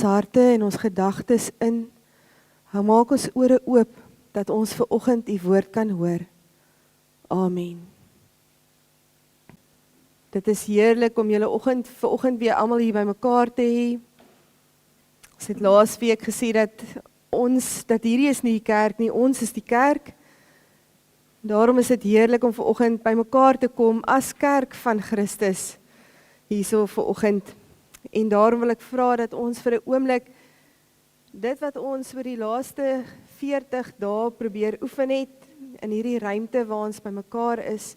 ons harte en ons gedagtes in. Hou maak ons ore oop, dat ons vanoggend u woord kan hoor. Amen. Dit is heerlik om julle vanoggend weer almal hier by mekaar te hê. Ons het laas week gesê dat hierdie is nie die kerk nie, ons is die kerk. Daarom is dit heerlik om vanoggend by mekaar te kom as kerk van Christus, hierso vanoggend. En daarom wil ek vra dat ons vir 'n oomblik, dit wat ons vir die laaste 40 dae probeer oefen het, in hierdie ruimte waar ons by mekaar is,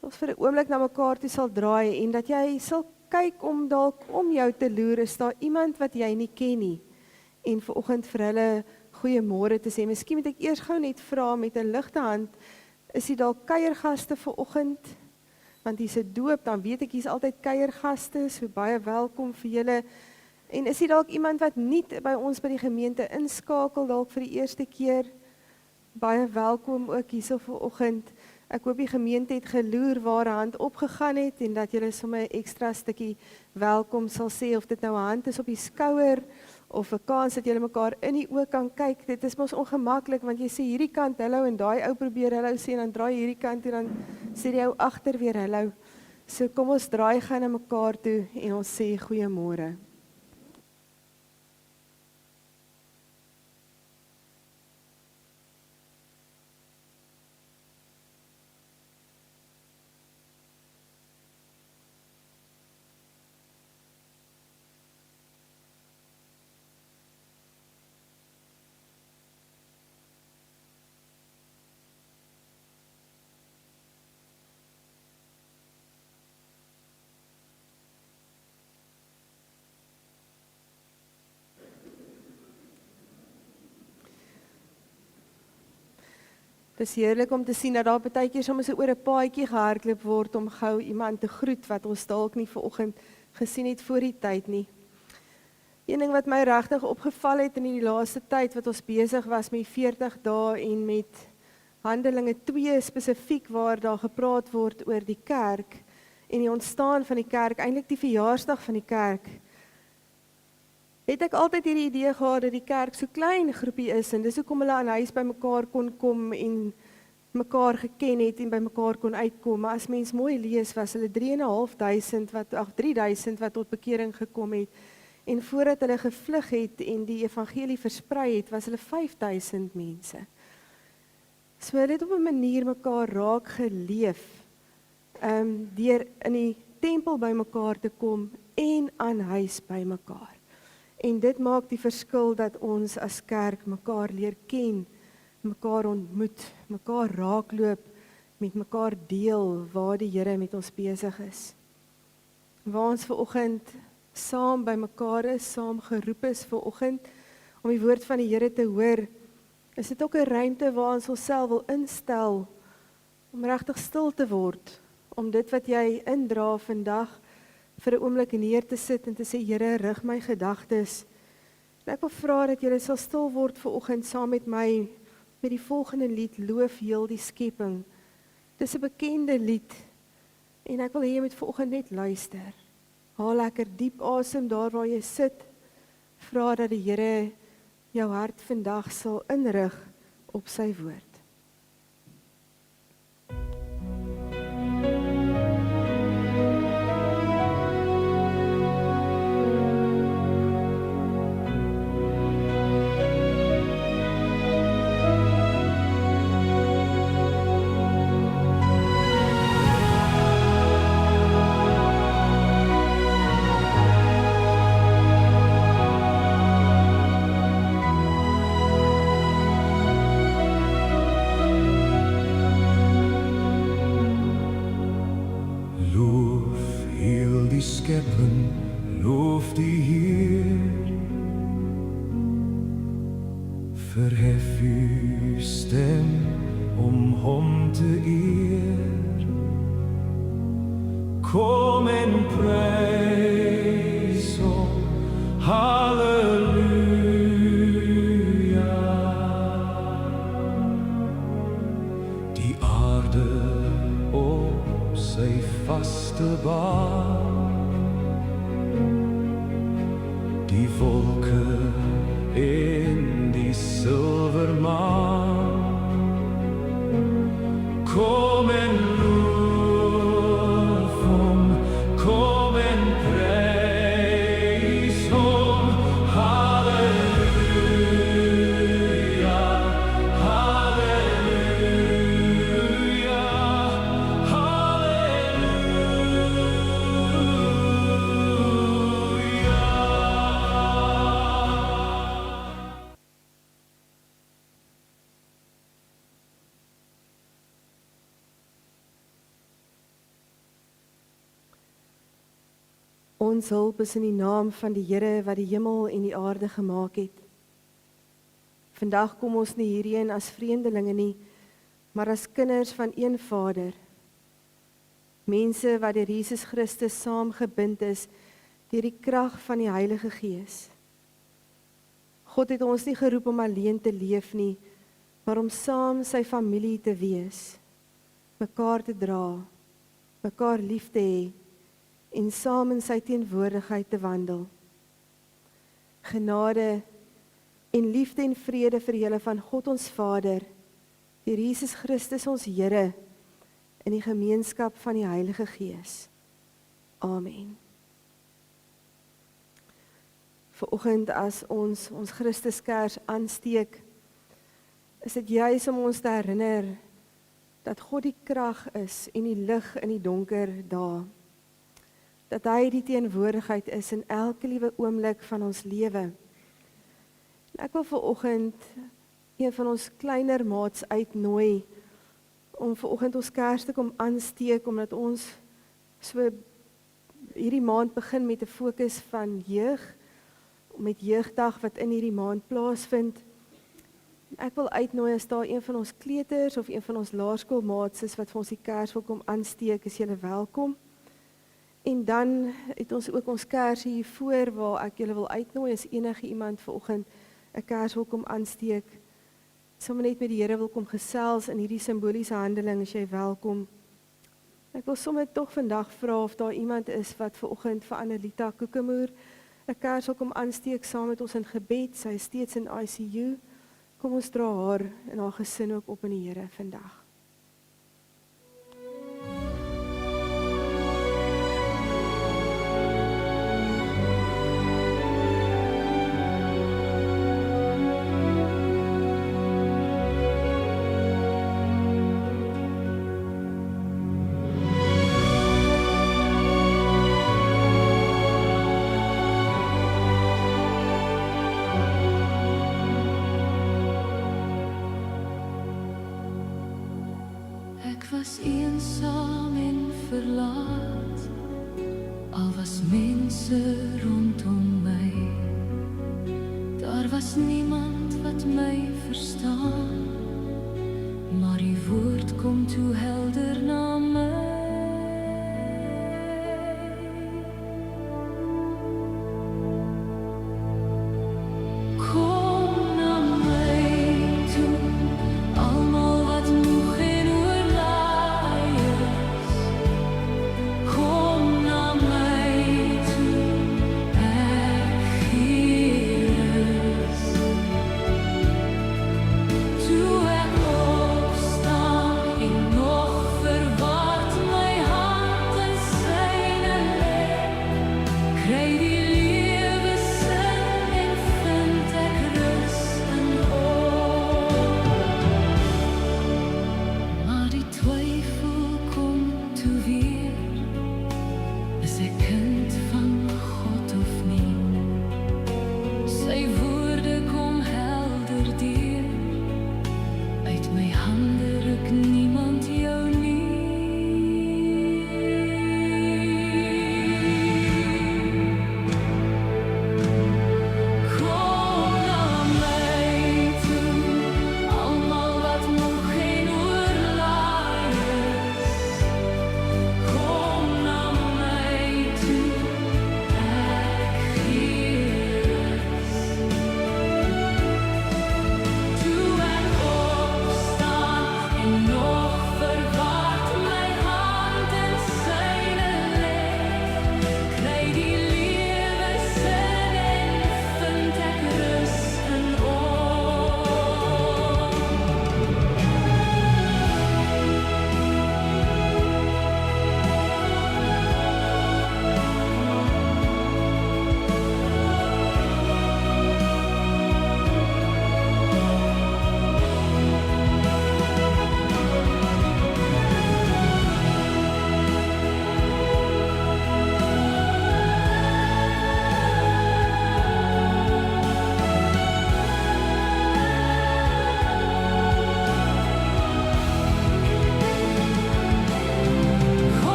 ons vir 'n oomblik na mekaar toe sal draai, en dat jy sal kyk om dalk om jou te loer, is daar iemand wat jy nie ken nie, en vanoggend vir hulle goeiemôre te sê. Miskien moet ek eers gou net vra met 'n ligte hand, is hier dalk kuiergaste vanoggend? Want hier's 'n doop, dan weet ek hier's altyd kuiergaste, so baie welkom vir julle. En is hier dalk iemand wat nie by ons by die gemeente inskakel, dalk vir die eerste keer? Baie welkom ook hierso vanoggend. Ek hoop die gemeente het geloer waar 'n hand opgegaan het, en dat julle sommer 'n ekstra stukkie welkom sal sê, of dit nou 'n hand is op die skouer, of 'n kans dat julle mekaar in die oë kan kyk. Dit is mos ongemaklik, want jy sê hierdie kant hallo, en daai ou probeer hallo sê, en dan draai hierdie kant toe, dan sê die ou agter weer hallo. So kom ons draai gaan na mekaar toe, en ons sê goeiemôre. Het is heerlik om te sien dat daar partykeer soms oor 'n paadjie gehardloop word om gou iemand te groet wat ons dalk nie vanoggend gesien het voor die tyd nie. Een ding wat my regtig opgeval het in die laaste tyd wat ons besig was met 40 dae en met Handelinge 2 spesifiek waar daar gepraat word oor die kerk en die ontstaan van die kerk, eintlik die verjaarsdag van die kerk, het ek altyd hierdie idee gehad dat die kerk so klein groepie is, en dis hoekom hulle aan huis by mekaar kon kom en mekaar geken het en by mekaar kon uitkom. Maar as mens mooi lees, was hulle 3.500 wat tot bekering gekom het, en voordat hulle gevlug het en die evangelie versprei het, was hulle 5.000 mense. So hulle het op 'n manier mekaar raak geleef, deur in die tempel by mekaar te kom en aan huis by mekaar. En dit maak die verskil dat ons as kerk mekaar leer ken, mekaar ontmoet, mekaar raakloop, met mekaar deel waar die Here met ons besig is. Waar ons vanoggend saam by mekaar is, saam geroep is vanoggend om die woord van die Here te hoor, is dit ook 'n ruimte waar ons onsself wil instel om regtig stil te word, om dit wat jy indra vandag vir 'n oomblik neer te sit en te sê, Here, rig my gedagtes. En ek wil vra dat julle sal stil word vanoggend saam met my met die volgende lied, Loof heel die skepping. Dis 'n bekende lied en ek wil hê jy moet vanoggend net luister. Haal lekker diep asem daar waar jy sit. Vra dat die Here jou hart vandag sal inrig op sy woord. Loof die Heer, verhef uw stem om hom te eer. Kom en prys hom, halleluja. Die aarde op sy vaste baan, die wolke wolke en die silvermaan. Kom en loof hom, kom en prys hom. Halleluja, halleluja, halleluja. Ons hulp is in die naam van die Here wat die hemel en die aarde gemaak het. Vandag kom ons nie hierheen as vreemdelinge nie, maar as kinders van een Vader. Mense wat deur Jesus Christus saamgebind is deur die krag van die Heilige Gees. God het ons nie geroep om alleen te leef nie, maar om saam sy familie te wees, mekaar te dra, mekaar lief te hê en saam in sy teenwoordigheid te wandel. Genade en liefde en vrede vir julle van God ons Vader, deur Jesus Christus ons Here, in die gemeenskap van die Heilige Gees. Amen. Vanoggend as ons Christuskers aansteek, is dit juis om ons te herinner dat God die krag is en die lig in die donker dae. Dat hy die teenwoordigheid is in elke liewe oomblik van ons lewe. En ek wil vanoggend een van ons kleiner maats uitnooi om vanoggend ons kers te kom aansteek, omdat ons so hierdie maand begin met 'n fokus van jeug, met jeugdag wat in hierdie maand plaasvind. Ek wil uitnooi as daar een van ons kleuters of een van ons laerskoolmaats is wat vir ons die kers wil kom aansteek, is julle welkom. En dan het ons ook ons kers hier voor waar ek julle wil uitnooi as enige iemand vanoggend 'n kers wil kom aansteek. Sommige net met die Here wil kom gesels in hierdie simboliese handeling, is jy welkom. Ek wil sommer tog vandag vra of daar iemand is wat vanoggend vir Annelita Kokemoer 'n kers wil kom aansteek saam met ons in gebed. Sy is steeds in ICU. Kom ons dra haar en haar gesin ook op in die Here vandag. Ek was eensaam en verlaat, al was mense rondom my. Daar was niemand wat my verstaan, maar die woord kom toe helder na my. Kom na my toe, almal wat moeg en oorlaai is. Kom na my toe, ek gee rus. Toe ek opstaan en nog verward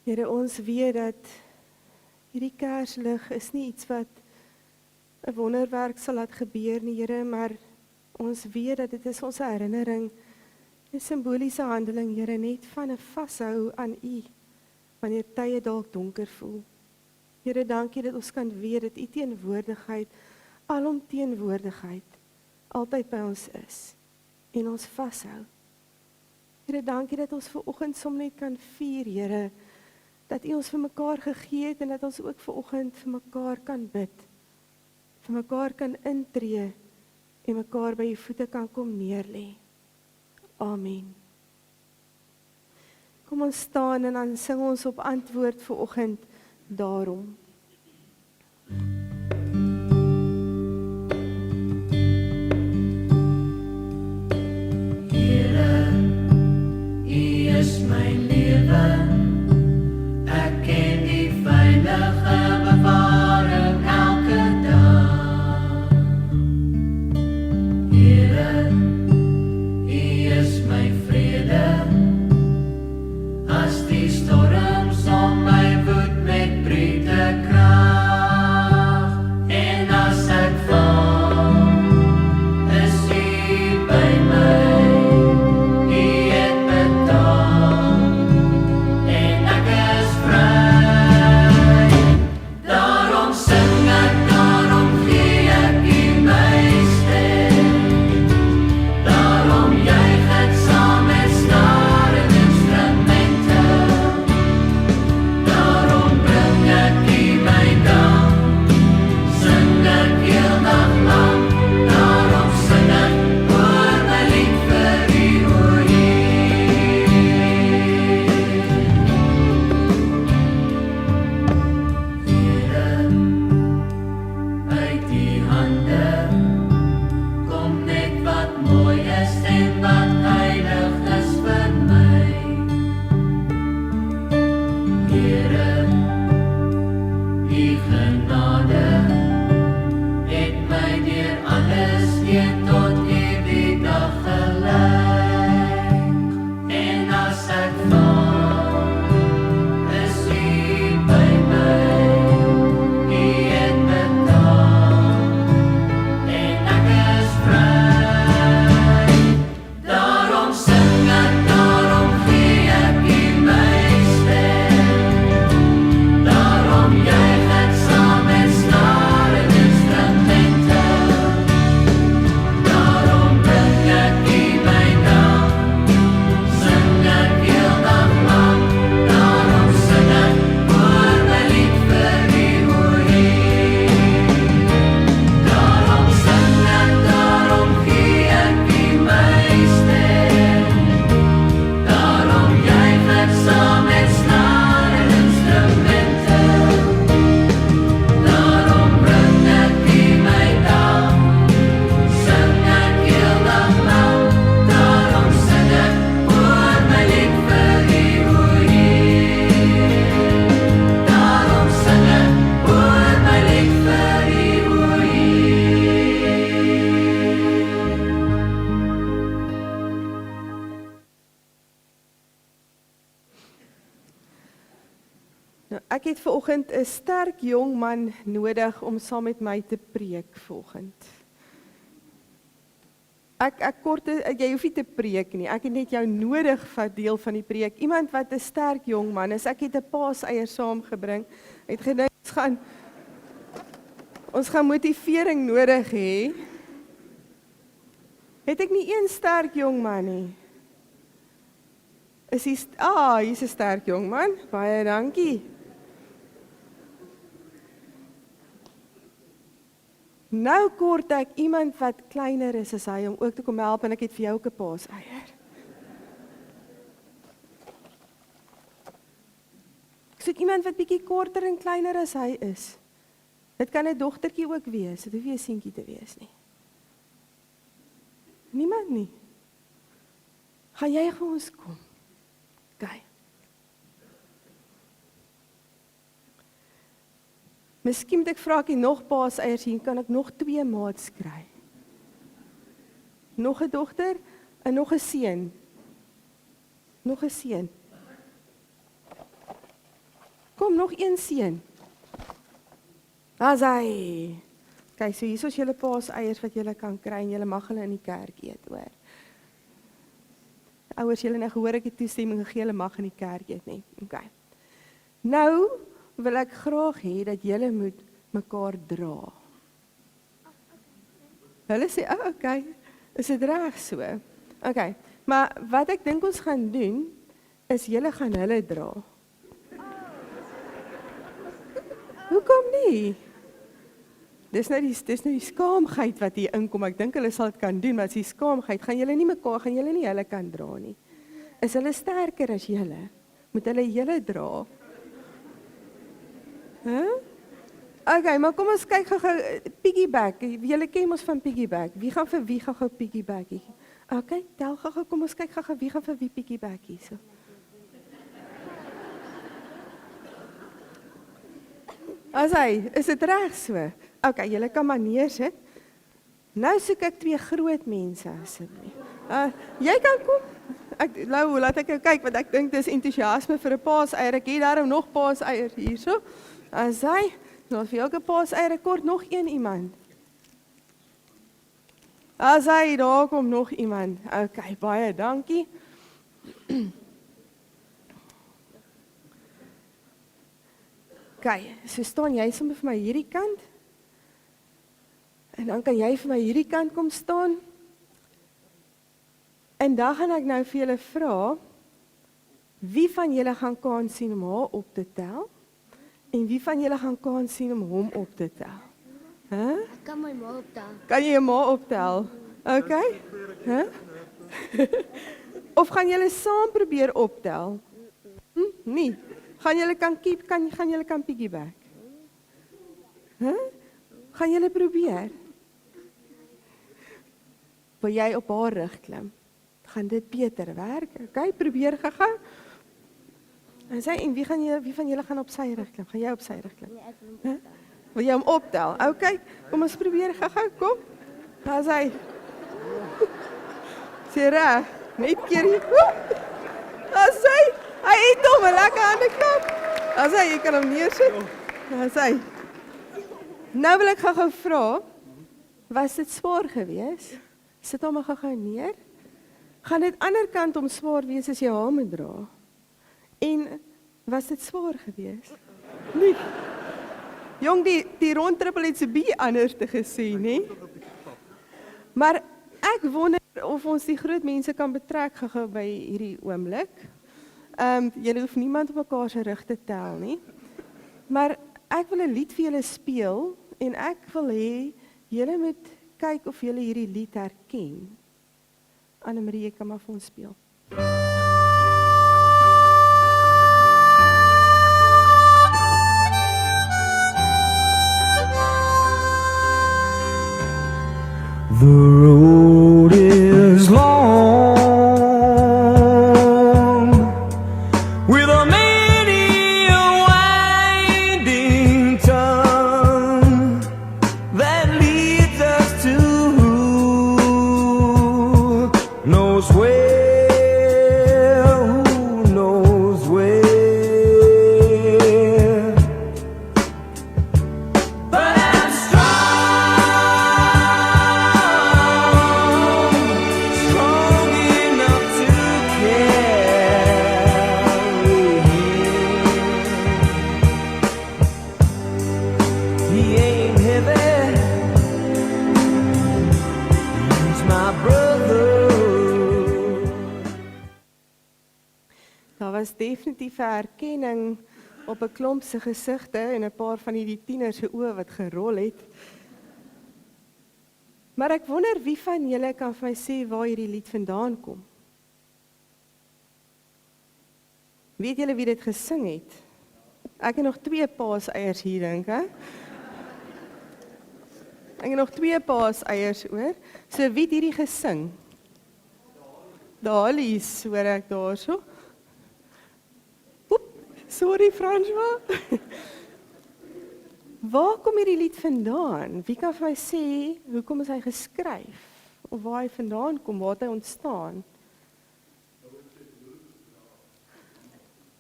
Here, ons weet dat hierdie Kerslig is nie iets wat 'n wonderwerk sal laat gebeur nie, Here, maar ons weet dat dit is ons herinnering, 'n simboliese handeling, Here, net van 'n vashou aan U, wanneer tye dalk donker voel. Here, dankie dat ons kan weet dat U teenwoordigheid, alomteenwoordigheid, altyd by ons is, en ons vashou. Here, dankie dat ons vanoggend sommer net kan vier, Here, dat U ons vir mekaar gegee het, en dat ons ook vanoggend vir mekaar kan bid, vir mekaar kan intree, en mekaar by U voete kan kom neerlê. Amen. Kom ons staan en dan sing ons op antwoord vanoggend daarom. Here, U is my lewe. Ek ken die veilige bewaring elke dag. Here, U is my vrede. As die storms om my woed met brute krag, en as ek val, is U by my. U het betaal, en ek is vry. Daarom sing ek, daarom gee ek U my stem. Daarom juig ek saam met skare instrumente. Daarom bring ek U my dank, sing ek heel dag lang. Daarom sing ek oor my lied vir U, o Heer. Here, uit U hande kom net wat mooi is en wat heilig is vir my. Here, U genade het my deur alles heen tot hierdie dag gelei. En as ek val, is U by my. U het betaal, en ek is vry. Daarom sing ek, daarom gee ek U my stem. Daarom juig ek saam met skare instrumente. Daarom bring ek U my dank, sing ek heel dag lang. Daarom sing ek oor my lied vir U, o Heer. Daarom sing ek, daarom gee ek U my stem. Daarom juig ek saam met skare instrumente. Daarom bring ek U my dank, sing ek heel dag lang. Daarom sing ek oor my lied vir U, o Heer. Daarom sing ek oor my lied vir U, o Heer. Nou, ek het vanoggend 'n sterk jong man nodig om saam met my te preek vanoggend. Jy hoef nie te preek nie, ek het net jou nodig vir deel van die preek. Iemand wat 'n sterk jong man is. Ek het 'n paaseier saamgebring. Ek het gedink, ons gaan motivering nodig hê. Het ek nie een sterk jong man nie? Hier's 'n sterk jong man. Baie dankie. Nou kort ek iemand wat kleiner is as hy om ook te kom help, en ek het vir jou ook 'n paaseier. Ek soek iemand wat bietjie korter en kleiner as hy is. Dit kan 'n dogtertjie ook wees, dit hoef nie 'n seentjie te wees nie. Niemand nie. Gaan jy vir ons kom? Okay. Miskien moet ek vra ek nog paaseiers hier, kan ek nog 2 maats kry? Nog 'n dogter en nog 'n seun. Nog 'n seun. kom nog een seun. Daar's hy. Kyk, so hier is julle paaseiers wat julle kan kry en julle mag hulle in die kerk eet, hoor. Ouers, julle nou gehoor ek het toestemming gegee, julle mag in die kerk eet nie. Okay. Nou wil ek graag hê dat julle moet mekaar dra. Hulle sê, okay, is dit reg so? Okay, maar wat ek dink ons gaan doen, is julle gaan hulle dra. Hoekom nie? Dis nou die skaamheid wat hier inkom. Ek dink hulle sal dit kan doen, maar as die skaamheid, gaan julle nie hulle kan dra nie. Is hulle sterker as julle? Moet hulle julle dra? Okay, maar kom ons kyk gou piggyback. Julle ken ons van piggyback. Wie gaan vir wie gou piggybackie? Okay, tel gou, kom ons kyk gou wie gaan vir wie piggyback hierso. Is dit reg so? Okay, julle kan maar neersit. Nou soek ek 2 groot mense asseblief. Jy kan kom. Lou, laat ek jou kyk want ek dink dis entoesiasme vir 'n paaseier. Ek het daarom nog paaseiers hierso. Nou vir elke paaseier kort nog een iemand. Daar kom nog iemand. Okay, baie dankie. Okay, so staan jy sommer vir my hierdie kant. En dan kan jy vir my hierdie kant kom staan. En dan gaan ek nou vir julle vra, wie van julle gaan kans sien om haar op te tel? En wie van julle gaan kans sien om hom op te tel? Ek kan my ma optel. Kan jy jou ma optel? Okay? Of gaan julle saam probeer optel? Nee. Gaan julle kan piggyback? Gaan julle probeer? Wil jy op haar rug klim? Gaan dit beter werk? Okay, probeer gou. En wie van julle gaan op sy rug klim? Gaan jy op sy rug klim? Nee, ek wil hom optel. Wil jy hom optel? Okay, kom ons probeer gou, kom. Daar's hy. Sê reg, net keer hier. Daar's hy. Hy het hom, 'n lekker hande klap. Daar's hy, jy kan hom neersit. Daar's hy. Nou wil ek gou vra, was dit swaar geweest? Sit hom gou neer. Gaan dit ander kant om swaar wees as jy haar moet dra? En was dit swaar geweest? Nee. Jong, die rondtrippel het so bietjie anders te gesê, nê? Maar ek wonder of ons die groot mense kan betrek gou by hierdie oomblik. Julle hoef niemand op mekaar se rug te tel nie. Maar ek wil 'n lied vir julle speel en ek wil hê julle moet kyk of julle hierdie lied herken. Annemarie, jy kan maar vir ons speel. The road is long, with a many a winding turn that leads us to who knows where, who knows where. But I'm strong enough to carry him. He ain't heavy, he's my brother. Daar was definitief 'n herkenning op 'n klomp se gesigte en 'n paar van die tieners se oë wat gerol het. Maar ek wonder wie van julle kan vir my sê waar hierdie lied vandaan kom? Weet julle wie dit gesing het? Ek het nog 2 paaseiers hier dink, hè? Ek het nog 2 paaseiers oor. So wie het hierdie gesing? Dalies, hoor ek daarso. Oep, sorry François. Waar kom hierdie lied vandaan? Wie kan vir my sê hoekom is hy geskryf? Of waar hy vandaan kom, waar het hy ontstaan?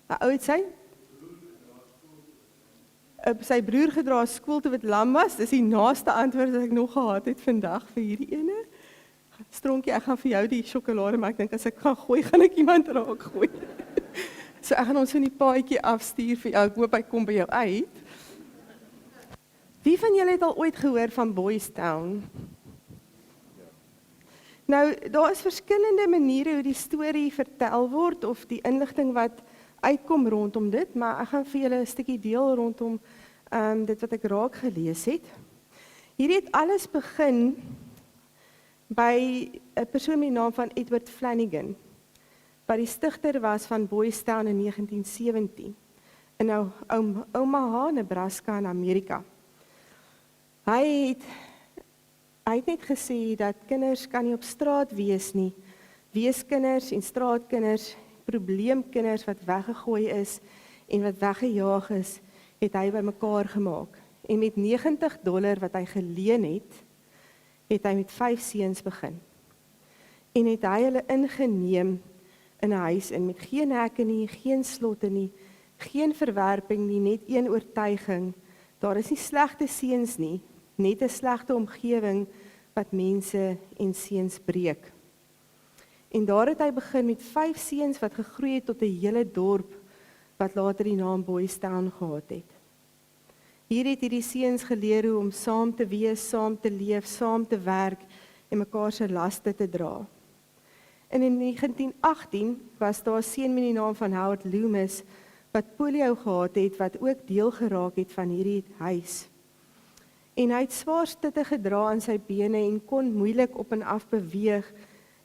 Hoe oud is hy? sy broer gedra skool toe wat lam was. Dis die naaste antwoord wat ek nog gehad het vandag vir hierdie ene. Stronkie, ek gaan vir jou die sjokolade, maar ek dink as ek gaan gooi, gaan ek iemand raak gooi. So ek gaan ons in die paadjie afstuur vir jou. Ek hoop hy kom by jou uit. Wie van julle het al ooit gehoor van Boys Town? Nou, daar is verskillende maniere hoe die storie vertel word of die inligting wat uitkom rondom dit, maar ek gaan vir julle 'n stukkie deel rondom dit wat ek raak gelees het. Hierdie het alles begin by 'n persoon met die naam van Edward Flanagan, wat die stigter was van Boys Town in 1917 in Omaha, Nebraska in Amerika. Hy het net gesê dat kinders kan nie op straat wees nie. Weeskinders en straatkinders, probleemkinders wat weggegooi is en wat weggejaag is, het hy bymekaar gemaak. En met $90 wat hy geleen het hy met 5 seuns begin. En het hy hulle ingeneem in 'n huis in met geen hekke nie, geen slotte nie, geen verwerping nie, net een oortuiging. Daar is nie slegte seuns nie, net 'n slegte omgewing wat mense en seuns breek. En daar het hy begin met 5 seuns wat gegroei het tot 'n hele dorp wat later die naam Boys Town gehad het. Hier het hierdie seuns geleer hoe om saam te wees, saam te leef, saam te werk en mekaar se laste te dra. En in 1918 was daar 'n seun met die naam van Howard Loomis wat polio gehad het, wat ook deel geraak het van hierdie huis. En hy het swaar stitte gedra aan sy bene en kon moeilik op en af beweeg.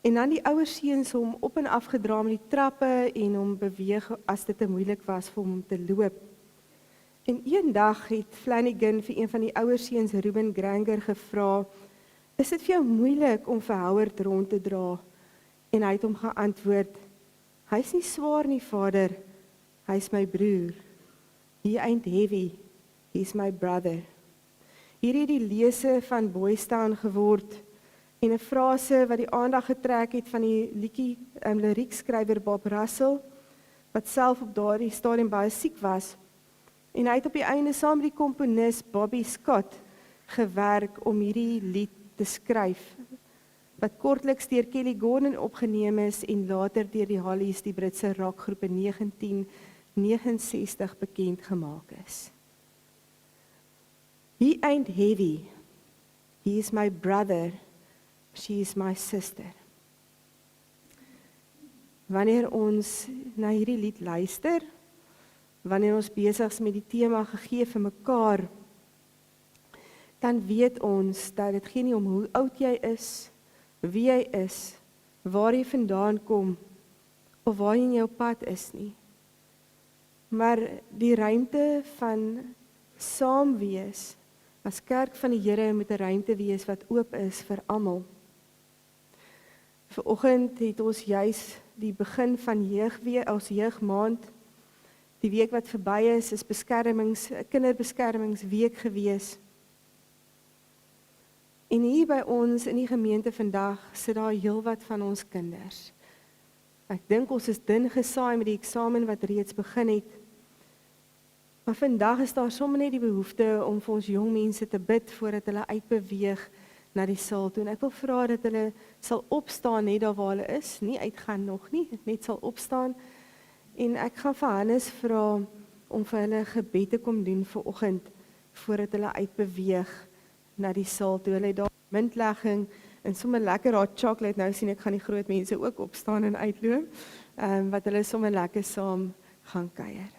En dan die ouer seuns hom op en af gedra met die trappe en hom beweeg as dit te moeilik was vir hom om te loop. En een dag het Flanagan vir een van die ouer seuns, Ruben Granger, gevra, "Is dit vir jou moeilik om vir Howard rond te dra?" En hy het hom geantwoord, "Hy's nie swaar nie, vader. Hy's my broer. He ain't heavy. He's my brother." Hierdie het die lese van Boys Town geword en 'n frase wat die aandag getrek het van die liedjie liriekskrywer Bob Russell, wat self op daardie stadium baie siek was. En hy het op die einde saam met die komponis Bobby Scott gewerk om hierdie lied te skryf, wat kortliks deur Kelly Gordon opgeneem is en later deur die Hollies, die Britse rockgroep, in 1969 bekend gemaak is. He ain't heavy. He is my brother. She is my sister. Wanneer ons na hierdie lied luister, wanneer ons besig is met die tema gegee vir mekaar, dan weet ons dat dit geen nie om hoe oud jy is, wie jy is, waar jy vandaan kom, of waar jy in jou pad is nie. Maar die ruimte van saam wees, as kerk van die Here moet 'n ruimte wees wat oop is vir almal. Vanoggend het ons juis die begin van jeugmaand. Die week wat verby is kinderbeskermingsweek gewees. En hier by ons in die gemeente vandag sit daar heelwat van ons kinders. Ek dink ons is dun gesaai met die eksamen wat reeds begin het. Maar vandag is daar sommer net die behoefte om vir ons jong mense te bid voordat hulle uitbeweeg na die saal toe. En ek wil vra dat hulle sal opstaan net daar waar hulle is, nie uitgaan nog nie, net sal opstaan. En ek gaan vir Hannes vra om vir hulle gebed te kom doen vanoggend voordat hulle uitbeweeg na die saal toe. Hulle het daar muntlegging en sommer lekker hot chocolate. Nou sien ek gaan die groot mense ook opstaan en uitloop, wat hulle sommer lekker saam gaan kuier.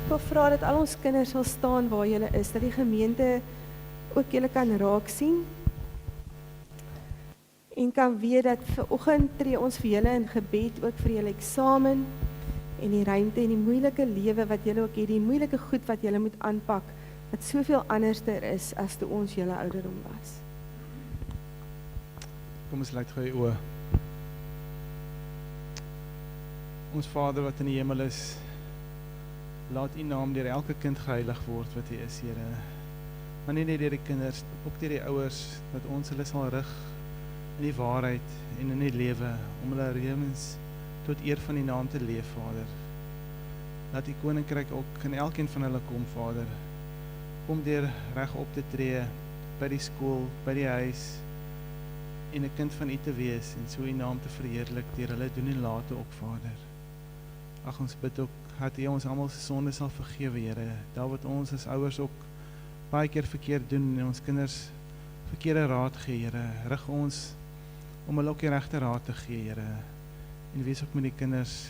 Ek wil vra dat al ons kinders sal staan waar julle is, dat die gemeente ook julle kan raak sien en kan weet dat vanoggend tree ons vir julle in gebed ook vir julle eksamen en die ruimte en die moeilike lewe wat julle ook het, die moeilike goed wat julle moet aanpak, wat soveel anderster is as toe ons julle ouderdom was. Kom ons sluit gou die oë. Ons Vader wat in die hemel is, laat U naam deur elke kind geheilig word wat U is, Here. Maar nie net deur die kinders, ook deur die ouers, dat ons hulle sal rig in die waarheid en in die lewe, om hulle lewens tot eer van die naam te leef, Vader. laat die koninkryk ook in elkeen van hulle kom, Vader. Kom deur reg op te tree, by die skool, by die huis, en 'n kind van U te wees, en so U naam te verheerlik deur hulle doen en late ook, Vader. Ag, ons bid ook, dat U ons almal se sonde sal vergewe, Here, daar wat ons as ouers ook baie keer verkeerd doen, en ons kinders verkeerde raad gee, Here, rig ons om hulle ook die regte raad te gee, Here, en wees ook met die kinders,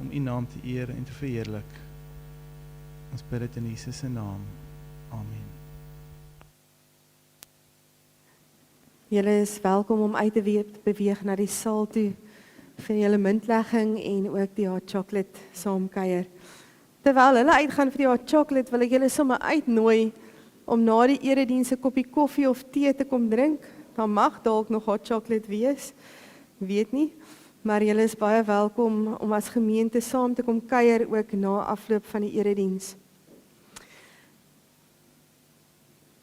om U naam te eer en te verheerlik. Ons bid dit in Jesus se naam. Amen. Julle is welkom om uit te beweeg na die saal toe vir julle muntlegging en ook die hot chocolate saamkuier. Terwyl hulle uitgaan vir die hot chocolate, wil ek julle sommer uitnooi om na die erediens 'n koppie koffie of tee te kom drink. Dan mag dalk nog hot chocolate wees, weet nie, maar julle is baie welkom om as gemeente saam te kom kuier ook na afloop van die erediens.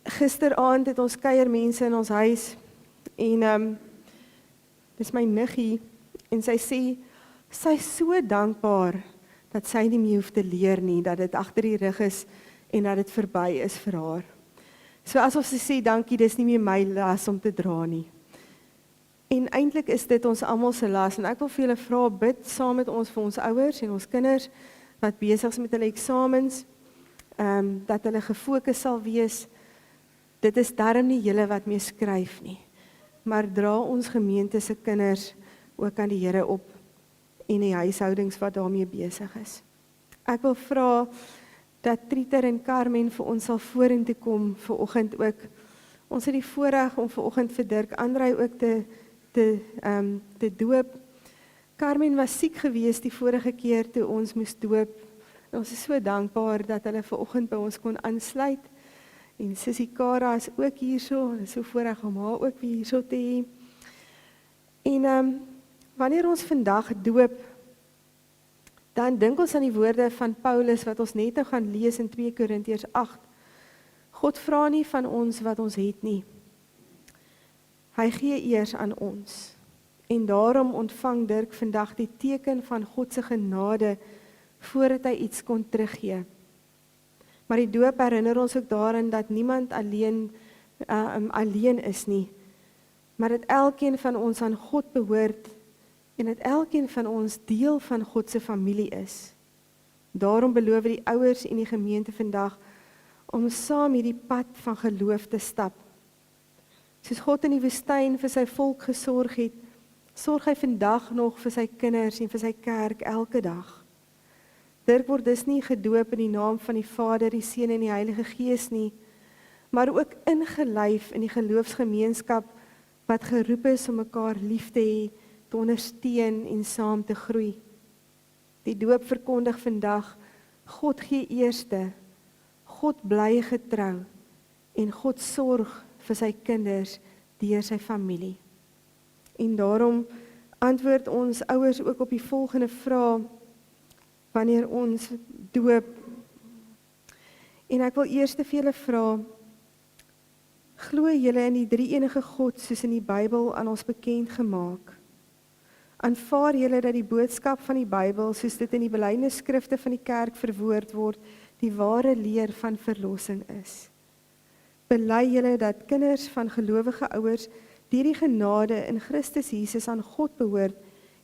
Gisteraand het ons kuiermense in ons huis en dis my niggie en sy sê sy is so dankbaar dat sy nie meer hoef te leer nie, dat dit agter die rug is en dat dit verby is vir haar. So asof sy sê dankie, dis nie meer my las om te dra nie. En eintlik is dit ons almal se las en ek wil vir julle vra, bid saam met ons vir ons ouers en ons kinders wat besig is met hulle eksamens, dat hulle gefokus sal wees. Dit is darm nie julle wat mee skryf nie, maar dra ons gemeente se kinders ook aan die Here op en die huishoudings wat daarmee besig is. Ek wil vra dat Trieter en Carmen vir ons sal vorentoe kom vir oggend ook. Ons het die voorreg om vir oggend vir Dirk Andrei ook te doop. Carmen was siek geweest die vorige keer toe ons moes doop. Ons is so dankbaar dat hulle vir oggend by ons kon aansluit. En Sissie Kara is ook hierso, is so voorreg om haar ook weer hierso te hê. En wanneer ons vandag doop, dan dink ons aan die woorde van Paulus wat ons net nou gaan lees in 2 Korintiërs 8. God vra nie van ons wat ons het nie. Hy gee eers aan ons. En daarom ontvang Dirk vandag die teken van God se genade voordat hy iets kon teruggee. Maar die doop herinner ons ook daaraan dat niemand alleen is nie, maar dat elkeen van ons aan God behoort en dat elkeen van ons deel van God se familie is. Daarom beloof die ouers en die gemeente vandag om saam hierdie pad van geloof te stap. Soos God in die woestyn vir sy volk gesorg het, sorg hy vandag nog vir sy kinders en vir sy kerk elke dag. Dirk word dus nie gedoop in die naam van die Vader, die Seun en die Heilige Gees nie, maar ook ingelyf in die geloofsgemeenskap wat geroep is om mekaar lief te hê, te ondersteun en saam te groei. Die doop verkondig vandag, God gee eerste, God bly getrou en God sorg vir sy kinders deur sy familie. En daarom antwoord ons ouers ook op die volgende vraag wanneer ons doop. En ek wil eers vir julle vra, glo julle in die drie-enige God soos in die Bybel aan ons bekend gemaak? Aanvaar julle dat die boodskap van die Bybel, soos dit in die belydenisskrifte van die kerk verwoord word, die ware leer van verlossing is? Bely julle dat kinders van gelowige ouers deur die genade in Christus Jesus aan God behoort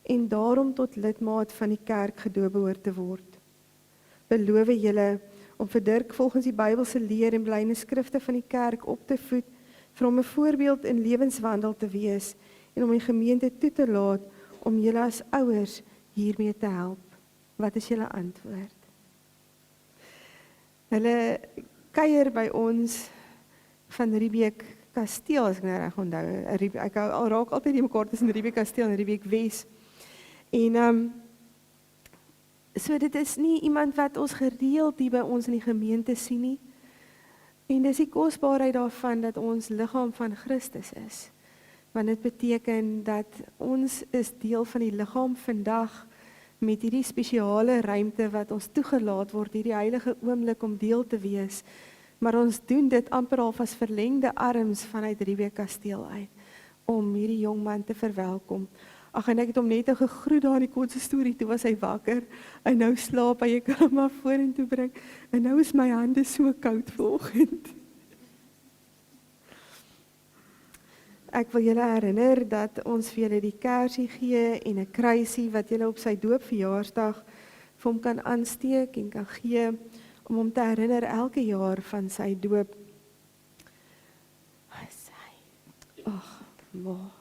en daarom tot lidmaat van die kerk gedoop behoort te word? Beloof julle om vir Dirk volgens die Bybelse leer en belydenisskrifte van die kerk op te voed, vir hom 'n voorbeeld in lewenswandel te wees en om die gemeente toe te laat om julle as ouers hiermee te help? Wat is julle antwoord? Hulle kuier by ons van Riebeek Kasteel, as ek nou reg onthou. Ek raak altyd die mekaar tussen Riebeek Kasteel en Riebeek Wes. En so dit is nie iemand wat ons gereeld hier by ons in die gemeente sien nie. En dis die kosbaarheid daarvan dat ons liggaam van Christus is. Want dit beteken dat ons is deel van die liggaam vandag met hierdie spesiale ruimte wat ons toegelaat word, hierdie heilige oomblik om deel te wees. Maar ons doen dit amper al as verlengde arms vanuit Riebeek Kasteel uit, om hierdie jong man te verwelkom. Ag, en ek het hom net gegroet daar in die konsistorie, toe was hy wakker. En nou slaap hy, ek kan hom maar vorentoe bring. En nou is my hande so koud vanoggend. Ek wil julle herinner dat ons vir julle die kersie gee en 'n kruisie wat julle op sy doopverjaarsdag vir hom kan aansteek en kan gee om hom te herinner elke jaar van sy doop. Ag, ma.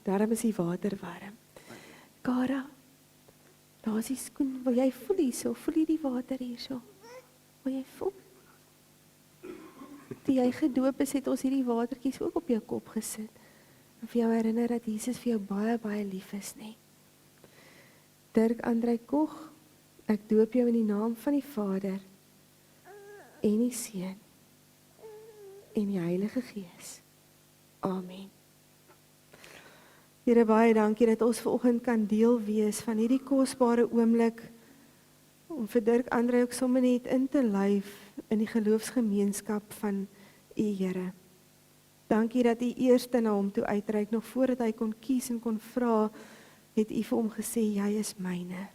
Daarom is die water warm. Kara, daar is die skoen. Wil jy voel hierso? Voel jy die water hierso? Wil jy voel? Toe jy gedoop is, het ons hierdie watertjies ook op jou kop gesit. En vir jou herinner dat Jesus vir jou baie, baie lief is, nee. Dirk Andrei Koch, ek doop jou in die naam van die Vader en die Seun en die Heilige Gees. Amen. Here, baie dankie dat ons vanoggend kan deel wees van hierdie kosbare oomblik om vir Dirk Andrei ook sommer net in te lyf in die geloofsgemeenskap van U, Here. Dankie dat U eerste na hom toe uitreik, nog voordat hy kon kies en kon vra, het U vir hom gesê, jy is myne.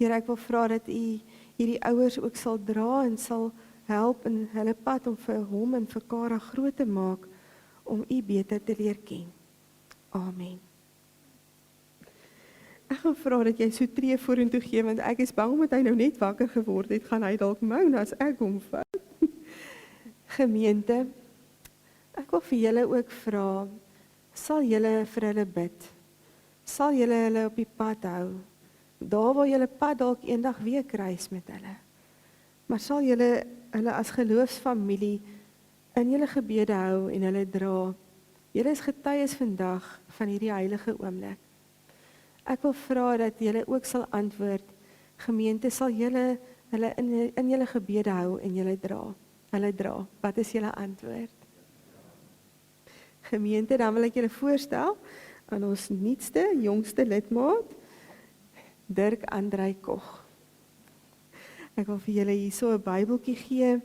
Here, ek wil vra dat U hierdie ouers ook sal dra en sal help in hulle pad om vir hom en vir Kara groot te maak, om U beter te leer ken. Amen. Ek gaan vra dat jy so tree vorentoe gee, want ek is bang omdat hy nou net wakker geword het, gaan hy dalk moan as ek hom vat. Gemeente, ek wil vir julle ook vra, sal julle vir hulle bid? Sal julle hulle op die pad hou? Daar waar julle pad dalk eendag weer kruis met hulle. Maar sal julle hulle as geloofsfamilie in julle gebede hou en hulle dra? Julle is getuies vandag van hierdie heilige oomblik. Ek wil vra dat julle ook sal antwoord, gemeente, sal julle hulle in julle gebede hou en julle dra? Hulle dra. Wat is julle antwoord? Gemeente, dan wil ek julle voorstel aan ons nuutste, jongste lidmaat, Dirk Andrei Koch. Ek wil vir julle hierso 'n Bybeltjie gee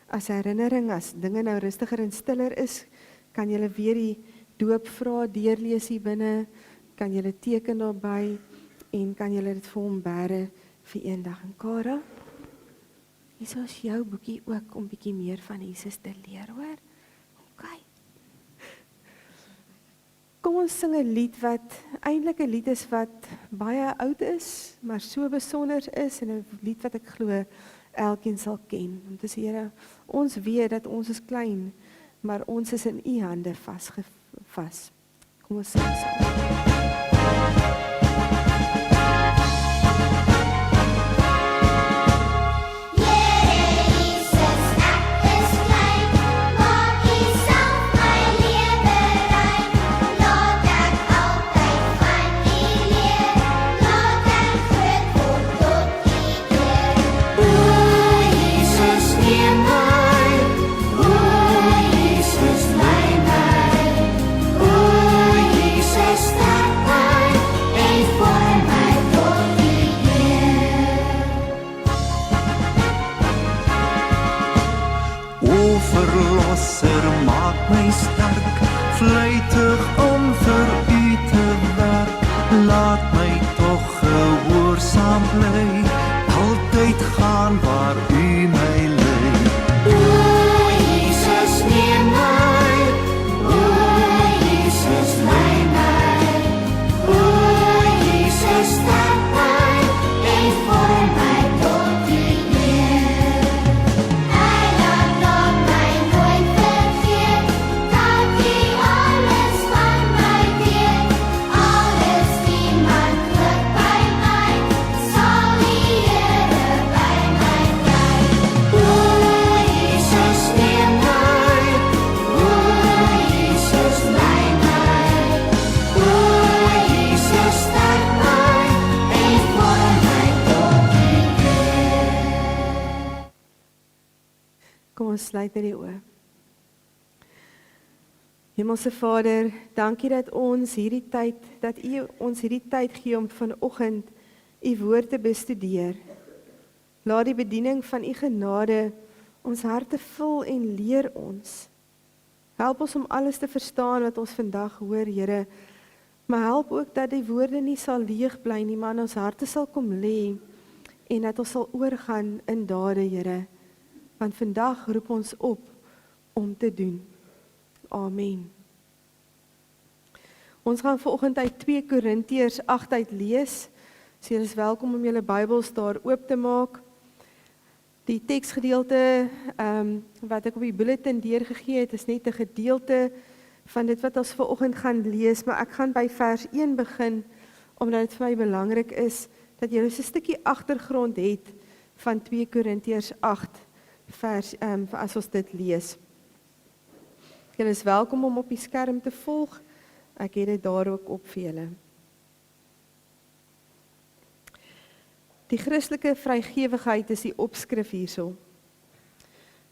as herinnering, as dinge nou rustiger en stiller is, kan julle weer die doopvrae deurlees hier binne, kan julle teken daarby en kan julle dit vir hom bære vir eendag. En Kara, hier is jou boekie ook om bietjie meer van Jesus te leer, hoor? OK. Kom ons sing 'n lied wat eintlik 'n lied is wat baie oud is, maar so besonder is en 'n lied wat ek glo elkeen sal ken. Want dis Here, ons weet dat ons is klein, maar ons is in U hande vas. Kom ons sing saam. Verlosser, maak my sterk, vlytig om vir U te werk. Laat my tog gehoorsaam bly, altyd gaan waar U my lei. O Jesus, neem my, o Jesus, lei my. O Jesus, sterk my en vorm my tot U eer. Alles iemand klop by my, sal Kom ons sluit net die oë. Hemelse Vader, dankie dat ons dat U ons hierdie tyd gee om vanoggend U woord te bestudeer. Laat die bediening van U genade ons harte vul en leer ons. Help ons om alles te verstaan wat ons vandag hoor, Here. Maar help ook dat die woorde nie sal leeg bly nie, maar in ons harte sal kom lê en dat ons sal oorgaan in dade, Here. Want vandag roep ons op om te doen. Amen. Ons gaan vanoggend uit 2 Korintiërs 8 uit lees. So julle is welkom om julle Bybels daar oop te maak. Die teksgedeelte wat ek op die bulletin deurgegee het, is net 'n gedeelte van dit wat ons vanoggend gaan lees, maar ek gaan by vers 1 begin, omdat dit vir my belangrik is, dat julle so 'n stukkie agtergrond het van 2 Korintiërs 8 vers, as ons dit lees. Julle is welkom om op die skerm te volg, ek het dit daar ook op vir julle. Die Christelike vrygewigheid is die opskrif hierso.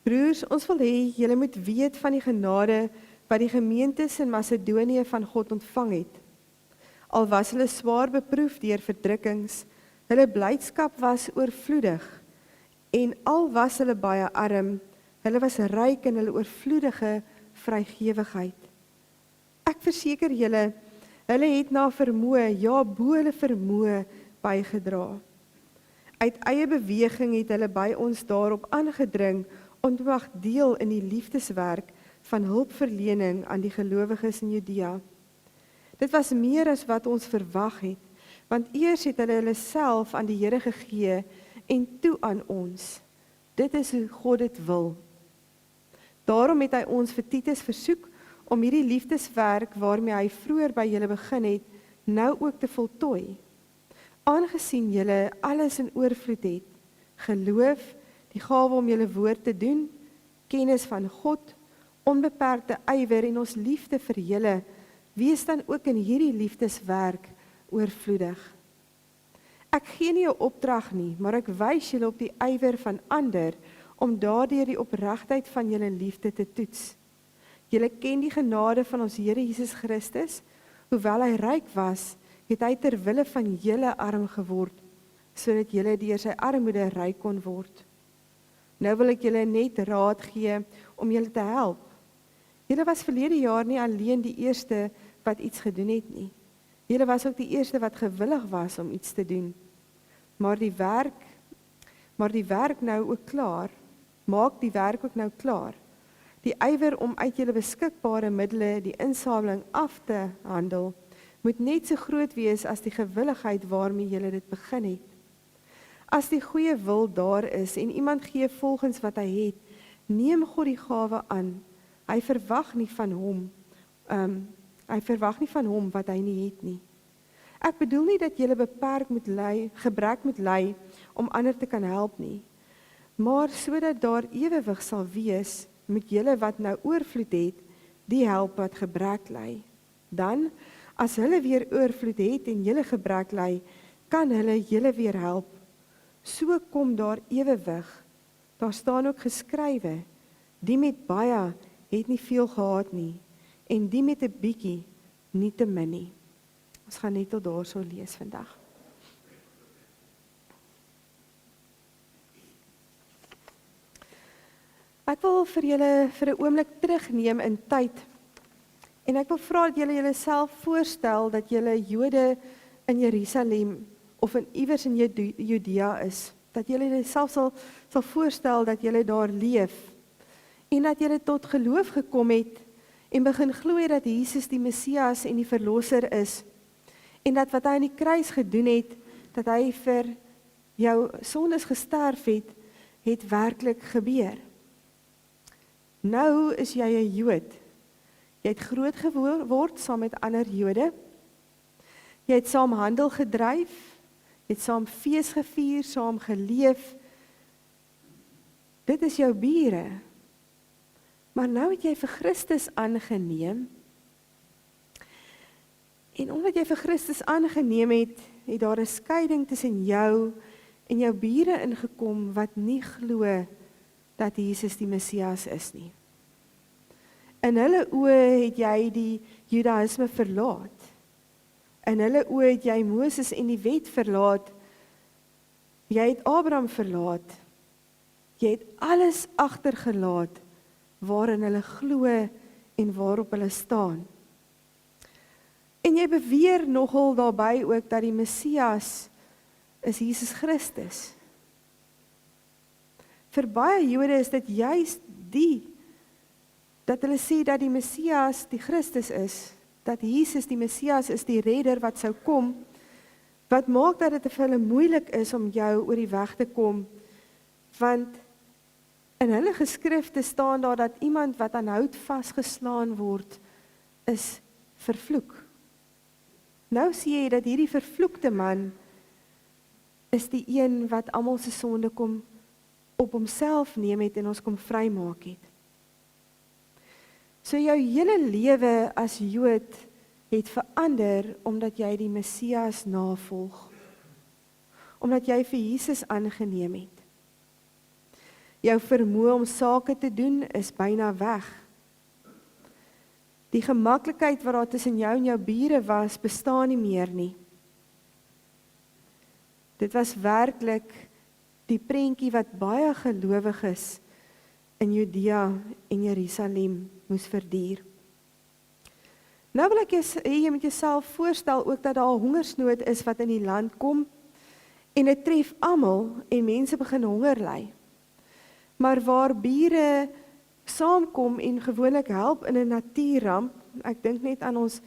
Broers, ons wil hê julle moet weet van die genade wat die gemeentes in Macedonië van God ontvang het. Al was hulle swaar beproef deur verdrukkings, hulle blydskap was oorvloedig, en al was hulle baie arm, hulle was ryk in hulle oorvloedige vrygewigheid. Ek verseker julle, hulle het na vermoë, ja bo hulle vermoë bygedra. Uit eie beweging het hulle by ons daarop aangedring om te mag deel in die liefdeswerk van hulpverlening aan die gelowiges in Judea. Dit was meer as wat ons verwag het, want eers het hulle self aan die Here gegee en toe aan ons. Dit is hoe God dit wil. Daarom het hy ons vir Titus versoek om hierdie liefdeswerk waarmee hy vroeër by julle begin het, nou ook te voltooi. Aangesien julle alles in oorvloed het, geloof, die gawe om julle woord te doen, kennis van God, onbeperkte ywer en ons liefde vir julle, wees dan ook in hierdie liefdeswerk oorvloedig. Ek gee nie 'n opdrag nie, maar ek wys julle op die ywer van ander, om daardeur die opregtheid van julle liefde te toets. Julle ken die genade van ons Here Jesus Christus, hoewel hy ryk was, het hy ter wille van julle arm geword, sodat julle deur sy armoede ryk kon word. Nou wil ek julle net raad gee om julle te help. Julle was verlede jaar nie alleen die eerste wat iets gedoen het nie. Julle was ook die eerste wat gewillig was om iets te doen. Maar die werk nou ook klaar. Maak die werk ook nou klaar. Die ywer om uit julle beskikbare middele die insameling af te handel, moet net so groot wees as die gewilligheid waarmee julle dit begin het. As die goeie wil daar is en iemand gee volgens wat hy het, neem God die gawe aan. Hy verwag nie van hom wat hy nie het nie. Ek bedoel nie dat julle gebrek moet ly om ander te kan help nie, maar sodat daar ewewig sal wees, moet julle wat nou oorvloed het, die help wat gebrek ly. Dan, as hulle weer oorvloed het en julle gebrek ly, kan hulle julle weer help. So kom daar ewewig. Daar staan ook geskrywe, die met baie het nie veel gehad nie, en die met 'n bietjie nie te min nie. Ons gaan net tot daarso lees vandag. Ek wil vir julle vir 'n oomblik terugneem in tyd. En ek wil vra dat julle julleself voorstel dat julle Jode in Jerusalem of in iewers in Judea is. Dat julle julleself sal voorstel dat julle daar leef. En dat julle tot geloof gekom het en begin glo dat Jesus die Messias en die Verlosser is. En dat wat hy aan die kruis gedoen het, dat hy vir jou sondes gesterf het werklik gebeur. Nou is jy 'n Jood. Jy het groot geword saam met ander Jode. Jy het saam handel gedryf, jy het saam fees gevier, saam geleef. Dit is jou bure. Maar nou het jy vir Christus aangeneem. En omdat jy vir Christus aangeneem het, het daar 'n skeiding tussen jou en jou bure ingekom wat nie glo dat Jesus die Messias is nie. In hulle oë het jy die Judaïsme verlaat. In hulle oë het jy Moses en die wet verlaat. Jy het Abraham verlaat. Jy het alles agtergelaat waarin hulle glo en waarop hulle staan. En jy beweer nogal daarbey ook dat die Messias is Jesus Christus. Vir baie Jode is dit juist dat hulle sê dat die Messias die Christus is, dat Jesus die Messias is die redder wat sou kom, wat maak dat dit vir hulle moeilik is om jou oor die weg te kom, want in hulle geskrifte staan daar dat iemand wat aan hout vasgeslaan word, is vervloek. Nou sê jy dat hierdie vervloekte man is die een wat almal se sonde kom op homself neem het en ons kom vrymaak het. So jou hele lewe as Jood het verander omdat jy die Messias navolg. Omdat jy vir Jesus aangeneem het. Jou vermoë om sake te doen is byna weg. Die gemaklikheid wat daar tussen jou en jou bure was, bestaan nie meer nie. Dit was werklik die prentjie wat baie gelowiges in Judea en Jerusalem moes verduur. Nou wil ek jy met jouself voorstel ook dat daar 'n hongersnood is wat in die land kom en dit tref almal en mense begin honger ly. Maar waar bure saamkom en gewoonlik help in 'n natuurramp, ek dink net aan ons